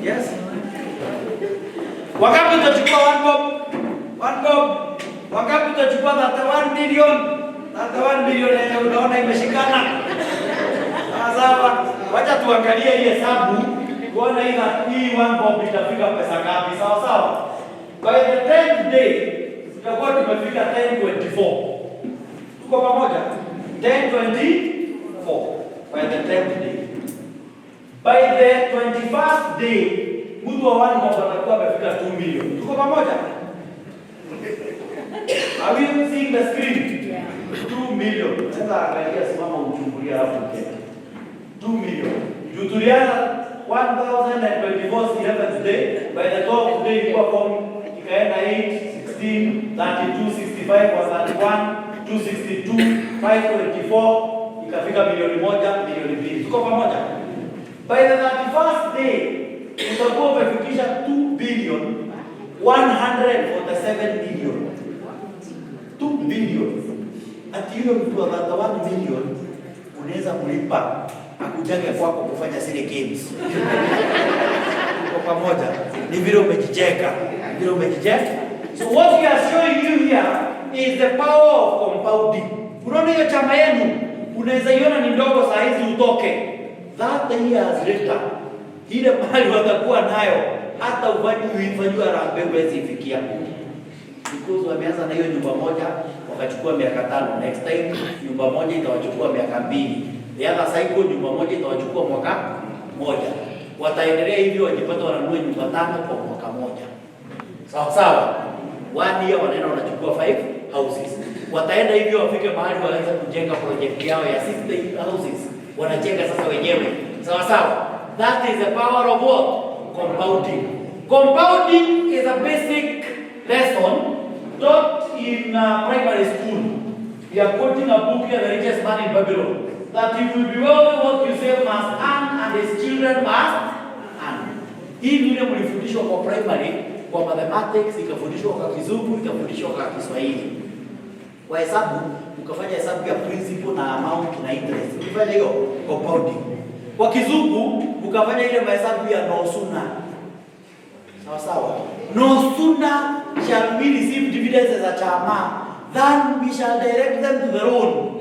Yes. Wangapi tutachukua 1 bob? 1 bob. Wangapi tutachukua 31 million? 31 million yenye unaona imeshikana. Sawa. Wacha tuangalie hii hesabu. Kuona hii 1 bob itafika pesa ngapi? Sawa sawa. By the 10th day tutakuwa tumefika 1024. Tuko pamoja? 1024 by the 10th day. By the 21st day mtu wa 1 bob atakuwa amefika 2 million. Tuko pamoja? Are we seeing the screen? Yeah. 2 million. Sasa angalia, simama uchungulia hapo tena. 2 million. Jutuliana 1024 11th day. By the 12th day kwa form ikaenda 8 16 32 65 31 262 524 ikafika milioni 1 milioni 2. Tuko pamoja? By the 31st day utakuwa umefikisha 2 billion 147 million. 2 billion. Ati hiyo mtu wa 1 million unaweza kulipa akujage kwako kufanya zile games. Kwa pamoja ni vile umejijenga, vile umejijenga. So what we are showing you here is the power of compounding. Unaona hiyo chama yenu unaweza iona ni ndogo saa hizi utoke 30 years later ile mali watakuwa nayo hata ufanywe rambe huwezi ifikia. Because wameanza na hiyo nyumba moja wakachukua miaka 5. Next time nyumba moja itawachukua miaka 2. The other cycle nyumba moja itawachukua mwaka moja. Wataendelea hivyo wajipata wananunua nyumba 5 kwa mwaka moja. Sawa sawa. 1 year wanaenda wanachukua 5 houses. Wataenda hivyo wafike mahali waanze kujenga project yao ya 60 houses. Wanajenga sasa wenyewe. Sawa sawa. That is the power of what? Compounding. Compounding is a basic lesson taught in primary school. We are quoting a book here, The Richest Man in Babylon. That if you be wealthy, what you say must earn, and his children must earn. Hii ndio mlifundishwa kwa primary, kwa mathematics, ikafundishwa kwa Kizungu, ikafundishwa kwa Kiswahili. Kwa hesabu, ukafanya hesabu ya principal na amount na interest. Ukifanya hiyo compounding. Kwa Kizungu, ukafanya ile mahesabu ya no sooner. Sawa sawa. No sooner shall we receive dividends as a chama than we shall direct them to the loan.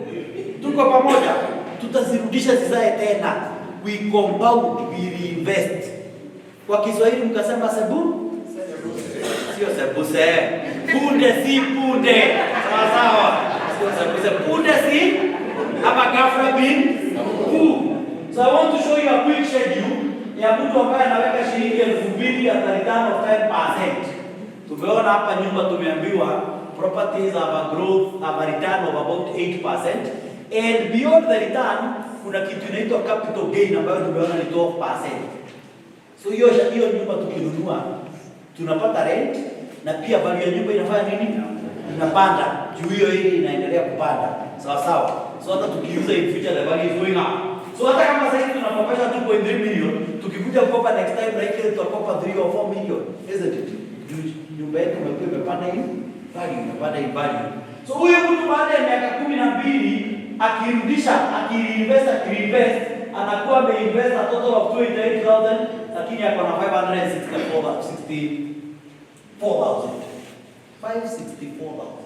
Tuko pamoja, tutazirudisha zizae tena. We compound, we reinvest. Kwa Kiswahili mkasema sebu? Sio sebuse. Punde si punde. Sawa sawa. Sio sebuse. Punde si ama ghafla bin pu. So I want to show you a quick schedule ya mtu ambaye anaweka shilingi 2,000 at the return of 10%. Tumeona hapa nyumba tumeambiwa properties have a growth, have a return of about 8%, and beyond the return kuna kitu inaitwa capital gain ambayo tumeona ni 12%. So hiyo nyumba tukinunua tunapata rent na pia value ya nyumba inafanya nini? Inapanda. juu hiyo hili inaendelea kupanda. Sawa sawa. So hata tukiuza in future the value is going up. So hata kama sasa hivi tunakopesha 2.3 million, tukikuja kukopa next time na ile tutakopa 3 or 4 million. Isn't it? Nyumba yetu imepanda hivi, value inapanda hivi value. So huyo mtu baada ya miaka 12 akirudisha, akiinvest, anakuwa ameinvest a total of 28,000, lakini ako na 564,000.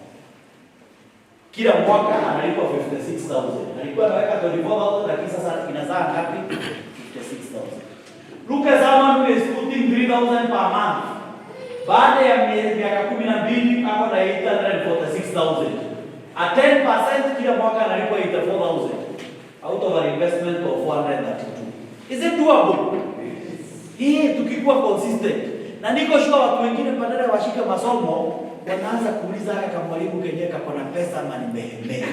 Kila mwaka analipa 56,000. Alikuwa anaweka 24,000, lakini sasa inazaa ngapi? 56,000. Look at someone who is putting 3,000 per month. Baada ya miaka 12 hapo na 846,000. At 10% kila mwaka analipa 84,000 out of an investment of 432. Is it doable? Hii tukikuwa consistent. Na niko sure watu wengine badala ya washike masomo wanaanza kuuliza kama mwalimu kenyewe kako na pesa ama ni meheme.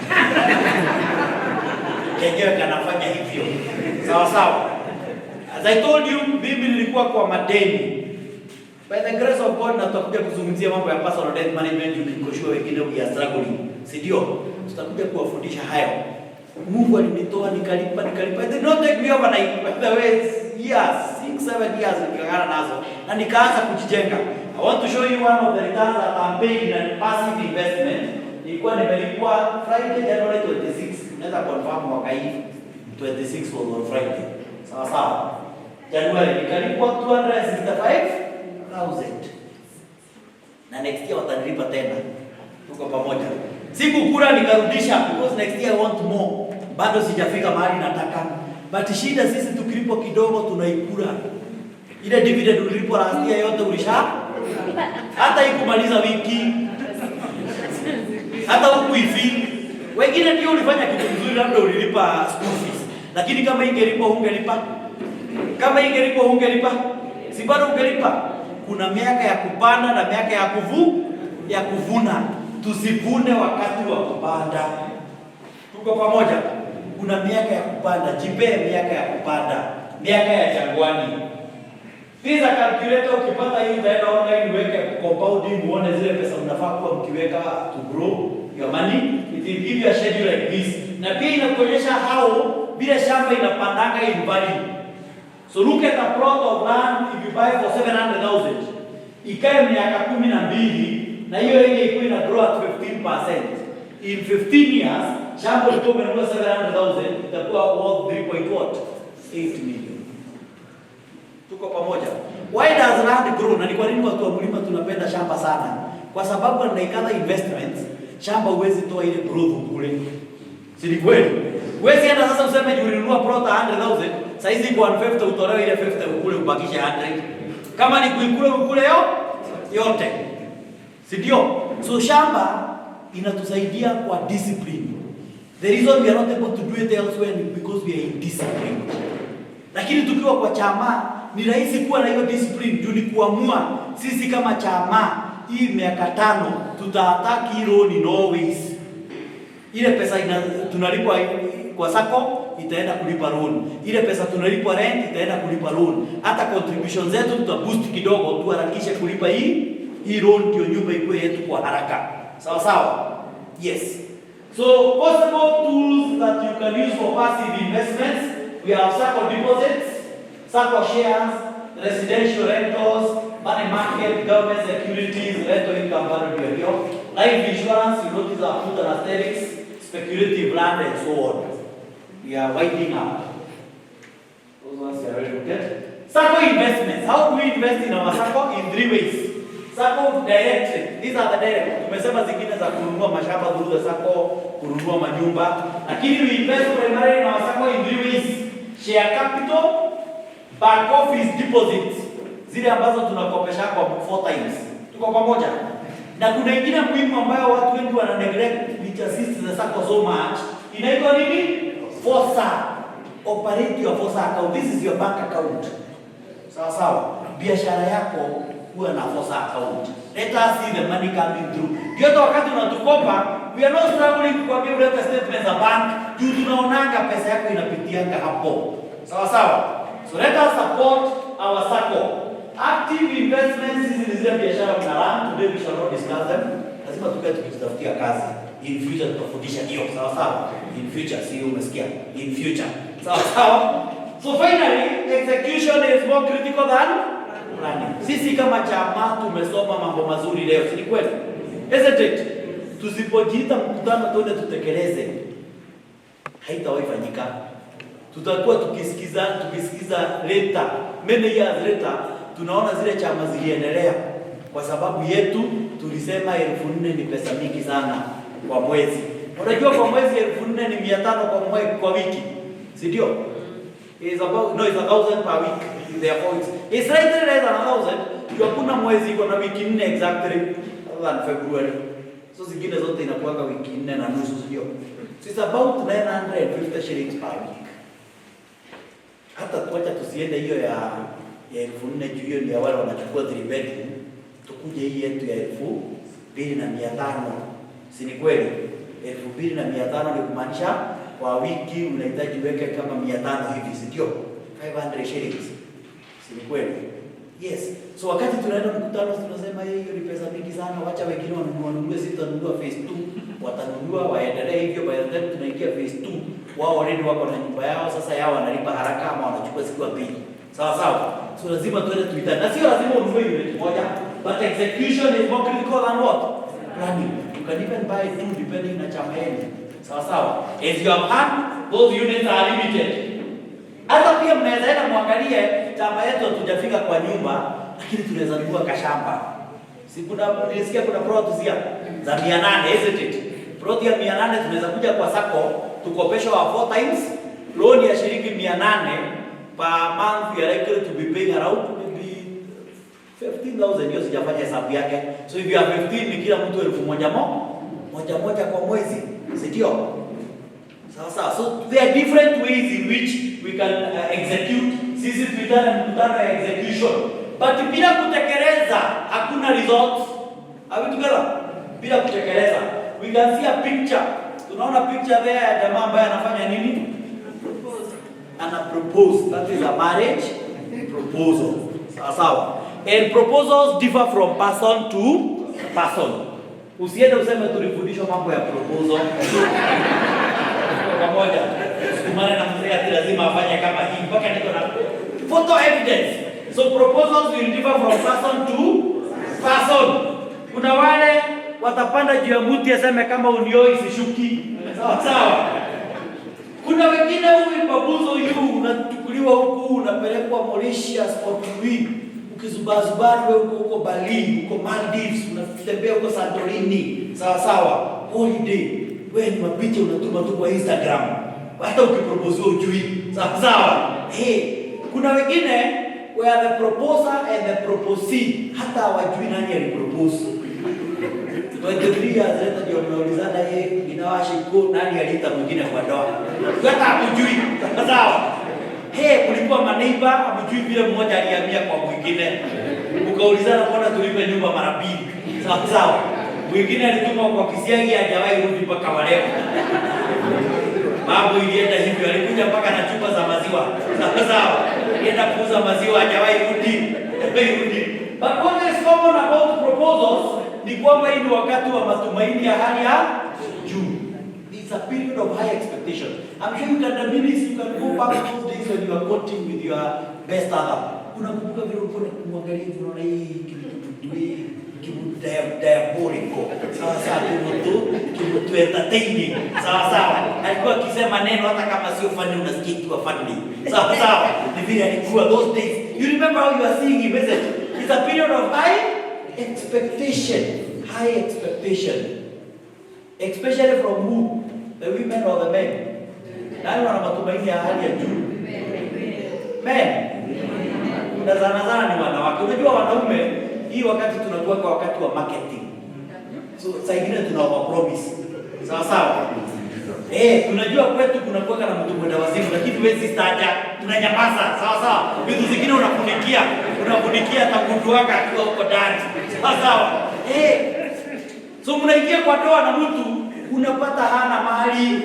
Kenyewe kanafanya hivyo. Sawa sawa. As I told you, mimi nilikuwa kwa madeni. By the grace of God tutakuja kuzungumzia mambo ya personal debt management, niko sure wengine we are struggling. Si ndio? Tutakuja kuwafundisha hayo. Mungu alinitoa nikalipa. It did not take me overnight. By the way, years, 6-7 years nikangana nazo na nikaanza kujijenga. I want to show you one of the returns that I'm paying in a passive investment. Nilikuwa nimelipwa Friday January 26. Naweza confirm mwaka hii 26 was on Friday. Sawa sawa. January nikalipwa 265,000. Na next year watanilipa tena. Tuko pamoja. Sikukula nikarudisha because next year I want more. Bado sijafika mahali nataka. But shida sisi tukilipo kidogo tunaikula. Ile dividend ulipo last year yote ulisha hata ikumaliza wiki. Hata huku hivi. Wengine ndio ulifanya kitu kizuri labda ulilipa school fees. Lakini kama ingelipo ungelipa. Kama ingelipo ungelipa. Si bado ungelipa. Kuna miaka ya kupanda na miaka ya kuvuna. Tusivune wakati wa kupanda. Tuko pamoja? Kuna miaka ya kupanda, jipe miaka ya kupanda, miaka ya jangwani. Pesa calculator ukipata hii utaenda online uweke compounding uone zile pesa mnafaa kuwa mkiweka to grow your money. It will give you a schedule like this. Na pia inakuonyesha how bila shamba inapandanga in value. So look at a plot of land if you buy for 700,000. Ikae miaka 12 na hiyo yenye iko ina grow at 15%. In 15 years, shamba litoka na 700,000 itakuwa worth 3.8 million. Tuko pamoja. Why does land grow? Na ni kwa nini watu wa mlima tunapenda shamba sana? Kwa sababu unaikana investments, shamba huwezi toa ile growth kule. Si ni kweli? Huwezi enda sasa useme ulinunua plot 100,000, sasa hizi iko 150 utolewe ile 50 ukule ubakishe 100. Kama ni kuikule ukule yote. Si ndio? So shamba inatusaidia kwa discipline. The reason we are not able to do it elsewhere is because we are indisciplined. Lakini tukiwa kwa chama ni rahisi kuwa na hiyo discipline, juu ni kuamua sisi kama chama hii miaka 5 tutaataki loan in always. Ile pesa tunalipwa kwa sako itaenda kulipa loan. Ile pesa tunalipwa rent itaenda kulipa loan. Hata contributions zetu tutaboost kidogo tuharakishe kulipa hii loan ndio nyumba ikuwe yetu kwa haraka. Sawa sawa? Yes. So possible tools that you can use for passive investments, we have SACCO deposits, SACCO shares, residential rentals, money market, government securities, rental income value, life insurance, you notice I put an asterisk, speculative land and so on. We are winding up. Those ones you are already looked at. SACCO investments. How do we invest in our SACCO? In 3 ways. SACCO directly. These are the direct. Tumesema zingine za kununua mashamba through the SACCO, kununua manyumba. Lakini we invest primarily in our SACCO in 3 ways. Share capital, back office deposits. Zile ambazo tunakopesha kwa 4 times. Tuko pamoja? Na kuna ingine muhimu ambayo watu wengi wana neglect which assists the SACCO so much. Inaitwa nini? FOSA. Operate your FOSA account. This is your bank account. Sawa sawa. Biashara yako huwa na FOSA account. Let us see the money coming through. Ndio wakati unatukopa, we are not struggling kukwambia ulete statement za bank, juu tunaonanga pesa yako inapitianga hapo. Sawa sawa. So let us support our SACCO. Active investments hizi ni zile biashara mnarun. Today we shall not discuss them. Lazima tukae tukitafutia kazi. in future tutafundisha hiyo. Sawa sawa? In future, si umesikia? In future. Sawa sawa? So finally, execution is more critical than planning. Sisi kama chama tumesoma mambo mazuri leo, si kweli? Isn't it? Tusipojiita mkutano tuende tutekeleze, haitawahi fanyika. Tutakuwa tukisikiza later, many years later, tunaona zile chama ziliendelea kwa sababu yetu tulisema 4,000 ni pesa mingi sana kwa mwezi. Unajua kwa mwezi 4,000 ni 500 kwa wiki. Si ndio? It's 1,000 per week. Therefore it's slightly less than 1,000. Kuna mwezi iko na wiki 4 exactly than February. So zingine zote inakuwa wiki 4 na nusu, sio? So it's about 950 shillings per week. Hata tuacha tusiende hiyo ya 4,000 juu hiyo ni ya wale wanachukua 3 bedroom. Tukuje hii yetu ya 2,500. Si ni kweli? 2,500 ni kumaanisha kwa wiki unahitaji weke kama 500 hivi, si ndio? 500 shillings. Si ni kweli? Yes. So wakati tunaenda mkutano tunasema hiyo ni pesa mingi sana, wacha wengine wanunue, sisi tutanunua phase 2, watanunua waendelee hivyo. By the time tunaingia phase 2, wao already wako na nyumba yao, sasa yao wanalipa haraka ama wanachukua siku ya pili. Sawa sawa? So lazima tuende tuitane. Na sio lazima ununue unit moja, but execution is more critical than what? Planning. You can even buy 2 depending na chama yenu. Sawa sawa? As you have had, those units are limited. Hata pia mnaweza enda muangalie chama yetu hatujafika kwa nyumba, lakini tunaweza nunua kashamba. Si kuna nilisikia kuna plot za 800, isn't it? Plot ya 800 tunaweza kuja kwa sako tukopeshwa 4 times loan ya shilingi 800 per month. You are likely to be paying around maybe 15,000. Hiyo sijafanya hesabu yake. So if you have 15 ni kila mtu 1,000 kwa mwezi, si ndio? Sawa. So there are different ways in which we can execute. Sisi tuitane mkutano ya execution. But bila kutekeleza hakuna results. Are we together? Bila kutekeleza. We can see a picture. Tunaona picture there ya jamaa ambaye anafanya nini? Ana propose. That is a marriage proposal. Sawa. And proposals differ from person to person. Usiende useme tulifundishwa mambo ya proposal. Pamoja. Sikumana na mzee ati lazima afanye kama hii mpaka niko na photo evidence. So proposals will differ from person to person. Kuna wale watapanda juu ya mti aseme kama unioi sishuki. Sawa. Kuna wengine huyu babuzo yu unachukuliwa huku unapelekwa Mauritius kwa Tui. Ukizubazubani wewe huko Bali, huko Maldives, unatembea huko Santorini. Sawa. Holiday. Wewe ni mapicha unatuma tu kwa Instagram. Hata ukipropose ujui. Sawa. Kuna wengine where the proposer and the proposee hata hawajui nani alipropose. 23 years later ndio mnaulizana inawashiko nani aliita mwingine kwa ndoa. Hata hakujui. Sawa. Kulikuwa maneiba hamjui vile mmoja alihamia kwa mwingine. Ukaulizana mbona tulipe nyumba mara mbili. Sawa. Mwingine alituma kwa kisiagi hajawahi rudi mpaka leo. Mambo ilienda hivyo, alikuja mpaka na chupa za maziwa. Sawa. Alienda kuuza maziwa hajawahi rudi. But what is common about proposals ni kwamba hii ni wakati wa matumaini ya hali ya juu. It's a period of high expectation. I'm sure you can reminisce, you can go back to those days when you are courting with your best other. Unakumbuka vile ulikuwa kumwangalia unaona hii diabolico. Sawa, kitu entertaining. Sawa. Alikuwa akisema neno hata kama sio funny unasikia kitu funny. Sawa. Ni vile alikuwa those days. You remember how you are seeing him, isn't it? It's a period of high expectation. High expectation. Especially from who? The women or the men? Nani wana matumaini ya hali ya juu? Men. Na sana ni wanawake. Unajua wanaume hii wakati tunakuwa kwa wakati wa marketing. So saa nyingine tunawa promise. Sawa. Tunajua kwetu kunakuwa na mtu mwenda wazimu lakini huwezi staja, tunanyamaza. Sawa. Vitu zingine unafunikia tangu waka akiwa huko ndani. Sawa. So mnaingia kwa ndoa na mtu unapata hana mali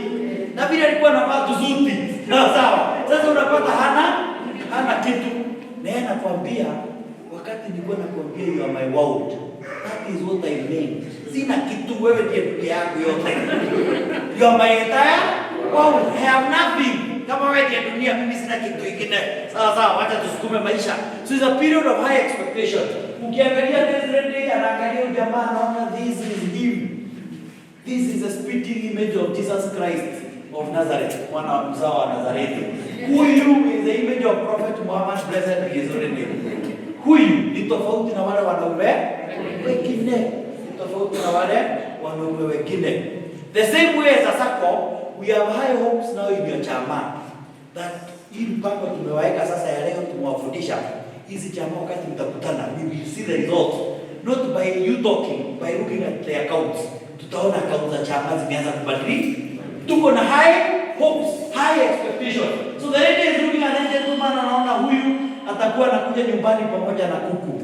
na vile alikuwa anavaa tuzuti. Sawa. Sasa unapata hana kitu. Na nakwambia wakati nilikuwa nakwambia you are my world. That is what I meant. Sina kitu, wewe ndiye dunia yangu yote. You are my entire world. I have nothing. Kama wewe ndiye dunia, mimi sina kitu kingine. Sawa, acha tusukume maisha. So it's a period of high expectation. Ukiangalia Desiree anaangalia jamaa anaona this is him. This is a spitting image of Jesus Christ of Nazareth, mwana wa mzao wa Nazareti. Huyu is the image of Prophet Muhammad, blessed be his holy name. Huyu ni tofauti na wale wanaume wengine. Ni tofauti na wale wanaume wengine. The same way as a circle, we have high hopes now in your chama. That hii mpango tumewaweka sasa ya leo tumewafundisha. Hizi chama wakati mtakutana, we will see the result. Not by you talking, by looking at the accounts. Tutaona accounts za chama zimeanza kubadilika. Tuko na high hopes, high expectation. So the lady is looking at the gentleman, anaona huyu atakuwa anakuja nyumbani pamoja na kuku.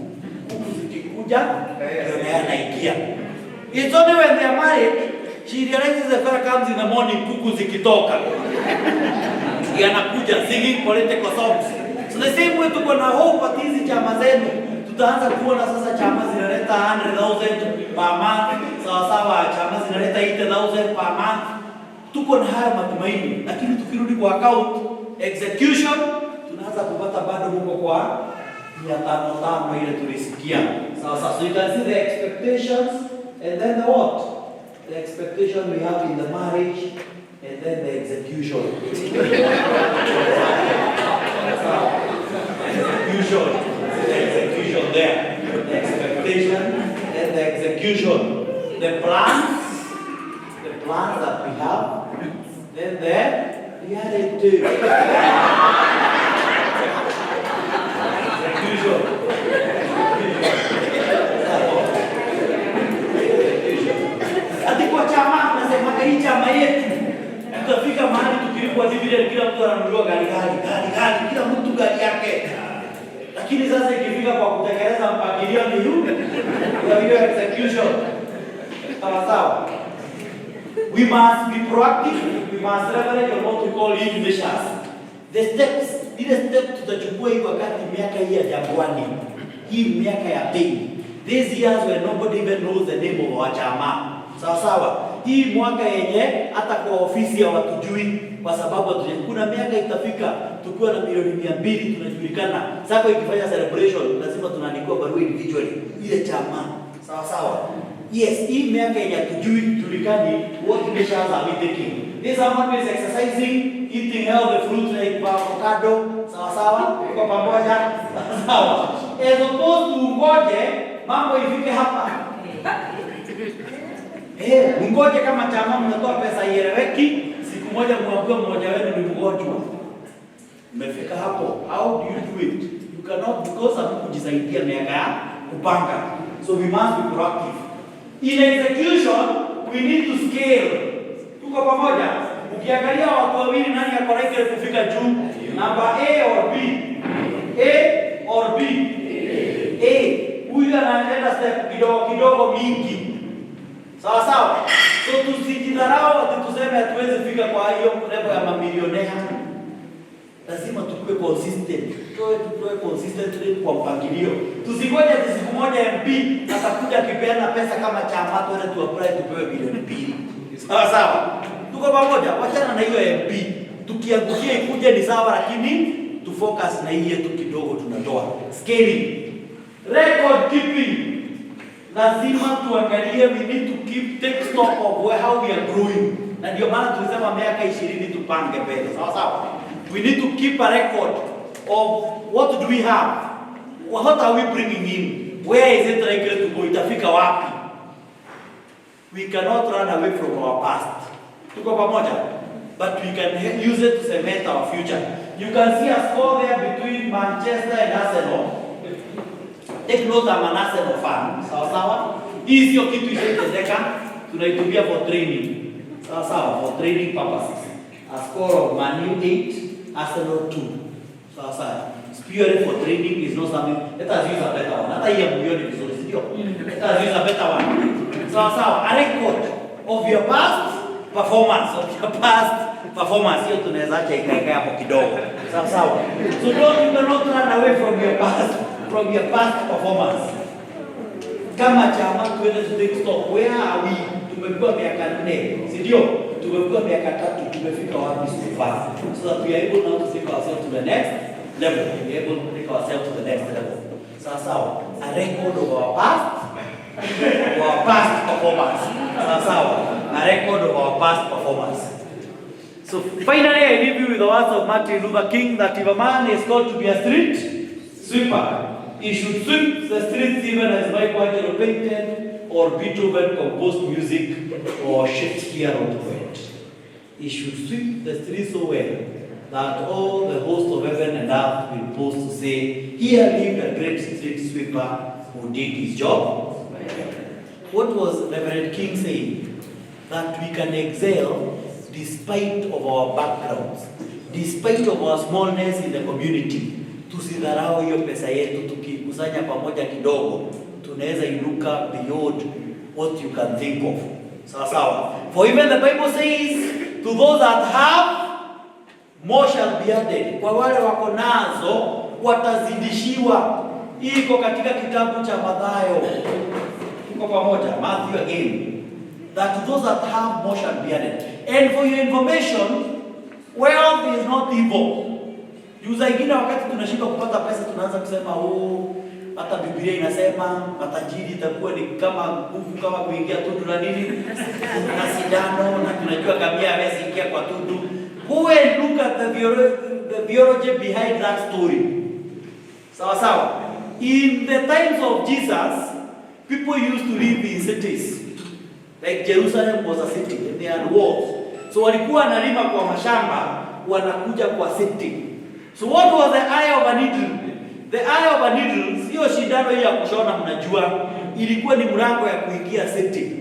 Kuku zikikuja, ndio naye anaingia. It's only when they are married, she realizes the fella comes in the morning, kuku zikitoka. Yanakuja singing political songs. So the same way tuko na hope at hizi chama zenu. Tutaanza kuona sasa chama zinaleta 100,000 per month. Sawa, chama zinaleta 80,000 per month. Tuko na haya matumaini, lakini tukirudi kwa account execution tunaanza kupata bado huko kwa 500 ile tulisikia. Sawa, so you can see the expectations and then the what? The expectation we have in the marriage and then the execution. The execution there. The expectation and the execution. The plans that we have, then the reality. Execution. Ati kwa chama nasema hii chama yetu tutafika mahali tukilipwa dividend kila mtu ananunua gari, kila mtu gari yake. Lakini sasa ikifika kwa kutekeleza mpangilio ni hiyo execution. Sawa. We must be proactive. We must leverage on what we call lead measures. The steps, ile step tutachukua hii wakati miaka hii ya jangwani. Hii miaka ya pain. These years where nobody even knows the name of our chama. Sawa. Hii mwaka yenye hata kwa ofisi ya watujui kwa sababu kuna miaka itafika tukiwa na milioni 200 tunajulikana. Sasa ikifanya celebration lazima tunaandikwa barua individually ile chama. Sawa. Yes, hii miaka yenye tujui tujulikani what measures are we taking. This someone is exercising, eating healthy fruits like avocado, sawa, kwa pamoja, sawa. As opposed to ngoje mambo ifike hapa. Ngoje kama chama mnatoa pesa ieleweki, siku moja mwambie mmoja wenu ni mgonjwa. Mmefika hapo. How do you do it? You cannot, because hakujisaidia miaka kupanga. So we must be proactive. In execution, we need to scale. Tuko pamoja. Ukiangalia watu wawili nani yako likely kufika juu? Number A or B? A or B? A. Huyu anaenda step kidogo mingi. Sawa. So tusijidharau ati tuseme hatuwezi fika kwa hiyo level ya mamilionea. Lazima tukue consistent. Tukue consistently kwa mpangilio. Tusingoje siku moja MP atakuja akipeana pesa kama chama tuende tu apply tupewe bilioni 2. Sawa. Tuko pamoja. Wachana na hiyo MP. Tukiangukia ikuje ni sawa, lakini tu focus na hii yetu kidogo tunatoa. Scaling. Record keeping. Lazima tuangalie, we need to take stock of how we are growing. Na ndio maana tulisema miaka 20 tupange mbele. Sawa. We need to keep a record of what do we have, what are we bringing in, where is it likely to go, itafika wapi. We cannot run away from our past. Tuko pamoja, but we can use it to cement our future. You can see a score there between Manchester and Arsenal. Take note, I'm an Arsenal fan. Sawa. Hii sio kitu isiyotendeka, tunaitumia for training. Sawa, for training purposes. A score of Man U 8, Arsenal 2. Sawa. Purely for training is not something. Let us use a better one. Hata hii mlioni vizuri, sio? Let us use a better one. Sawa. A record of your past performance. Hiyo tunaweza acha ikae hapo kidogo. Sawa. So don't run away from your past performance. kama chama tuende to stop. Where are we? Tumekuwa miaka 4, si ndio? Tumekuwa miaka 3, tumefika wapi so far? So that we are able now to take ourselves to the next level. We are able to take ourselves to the next level. Sawa. A record of our past performance. Sawa. A record of our past performance. So finally, I leave you with the words of Martin Luther King that if a man is called to be a street sweeper, he should sweep the streets even as Michelangelo painted, or Beethoven composed music, or Shakespeare wrote poet. He should sweep the streets so well that all the hosts of heaven and earth will pause to say, here lived a great street sweeper who did his job. What was Reverend King saying? That we can excel despite of our backgrounds, despite of our smallness in the community. Tusidharau hiyo pesa yetu, tukikusanya pamoja kidogo tunaweza inuka beyond what you can think of. Sawa. For even the Bible says, to those that have, more shall be added. Kwa wale wako nazo watazidishiwa. Iko katika kitabu cha Mathayo. Iko pamoja, Matthew again. That to those that have, more shall be added. And for your information, wealth is not evil. Juza ingine wakati tunashika kupata pesa tunaanza kusema hata Biblia inasema matajiri itakuwa ni kama nguvu kama kuingia tundu la nini na sindano, na tunajua kamia hawezi ingia kwa tundu. Go and look at the theology behind that story. Sawa. In the times of Jesus, people used to live in cities. Like Jerusalem was a city and they had walls. So walikuwa wanalima kwa mashamba, wanakuja kwa city. So what was the eye of a needle? The eye of a needle, sio shindano ya kushona mnajua, ilikuwa ni mlango ya kuingia city.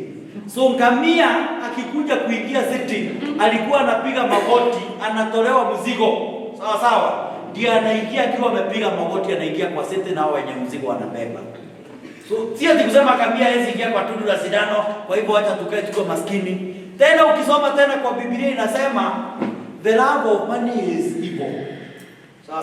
So ngamia akikuja kuingia city, alikuwa anapiga magoti, anatolewa mzigo. Sawa. Ndiye anaingia akiwa amepiga magoti, anaingia kwa city na wenye mzigo wanabeba. So si ati kusema ngamia hawezi ingia kwa tundu la sindano, kwa hivyo acha tukae tuko maskini. Tena ukisoma tena kwa Biblia inasema the love of money is evil.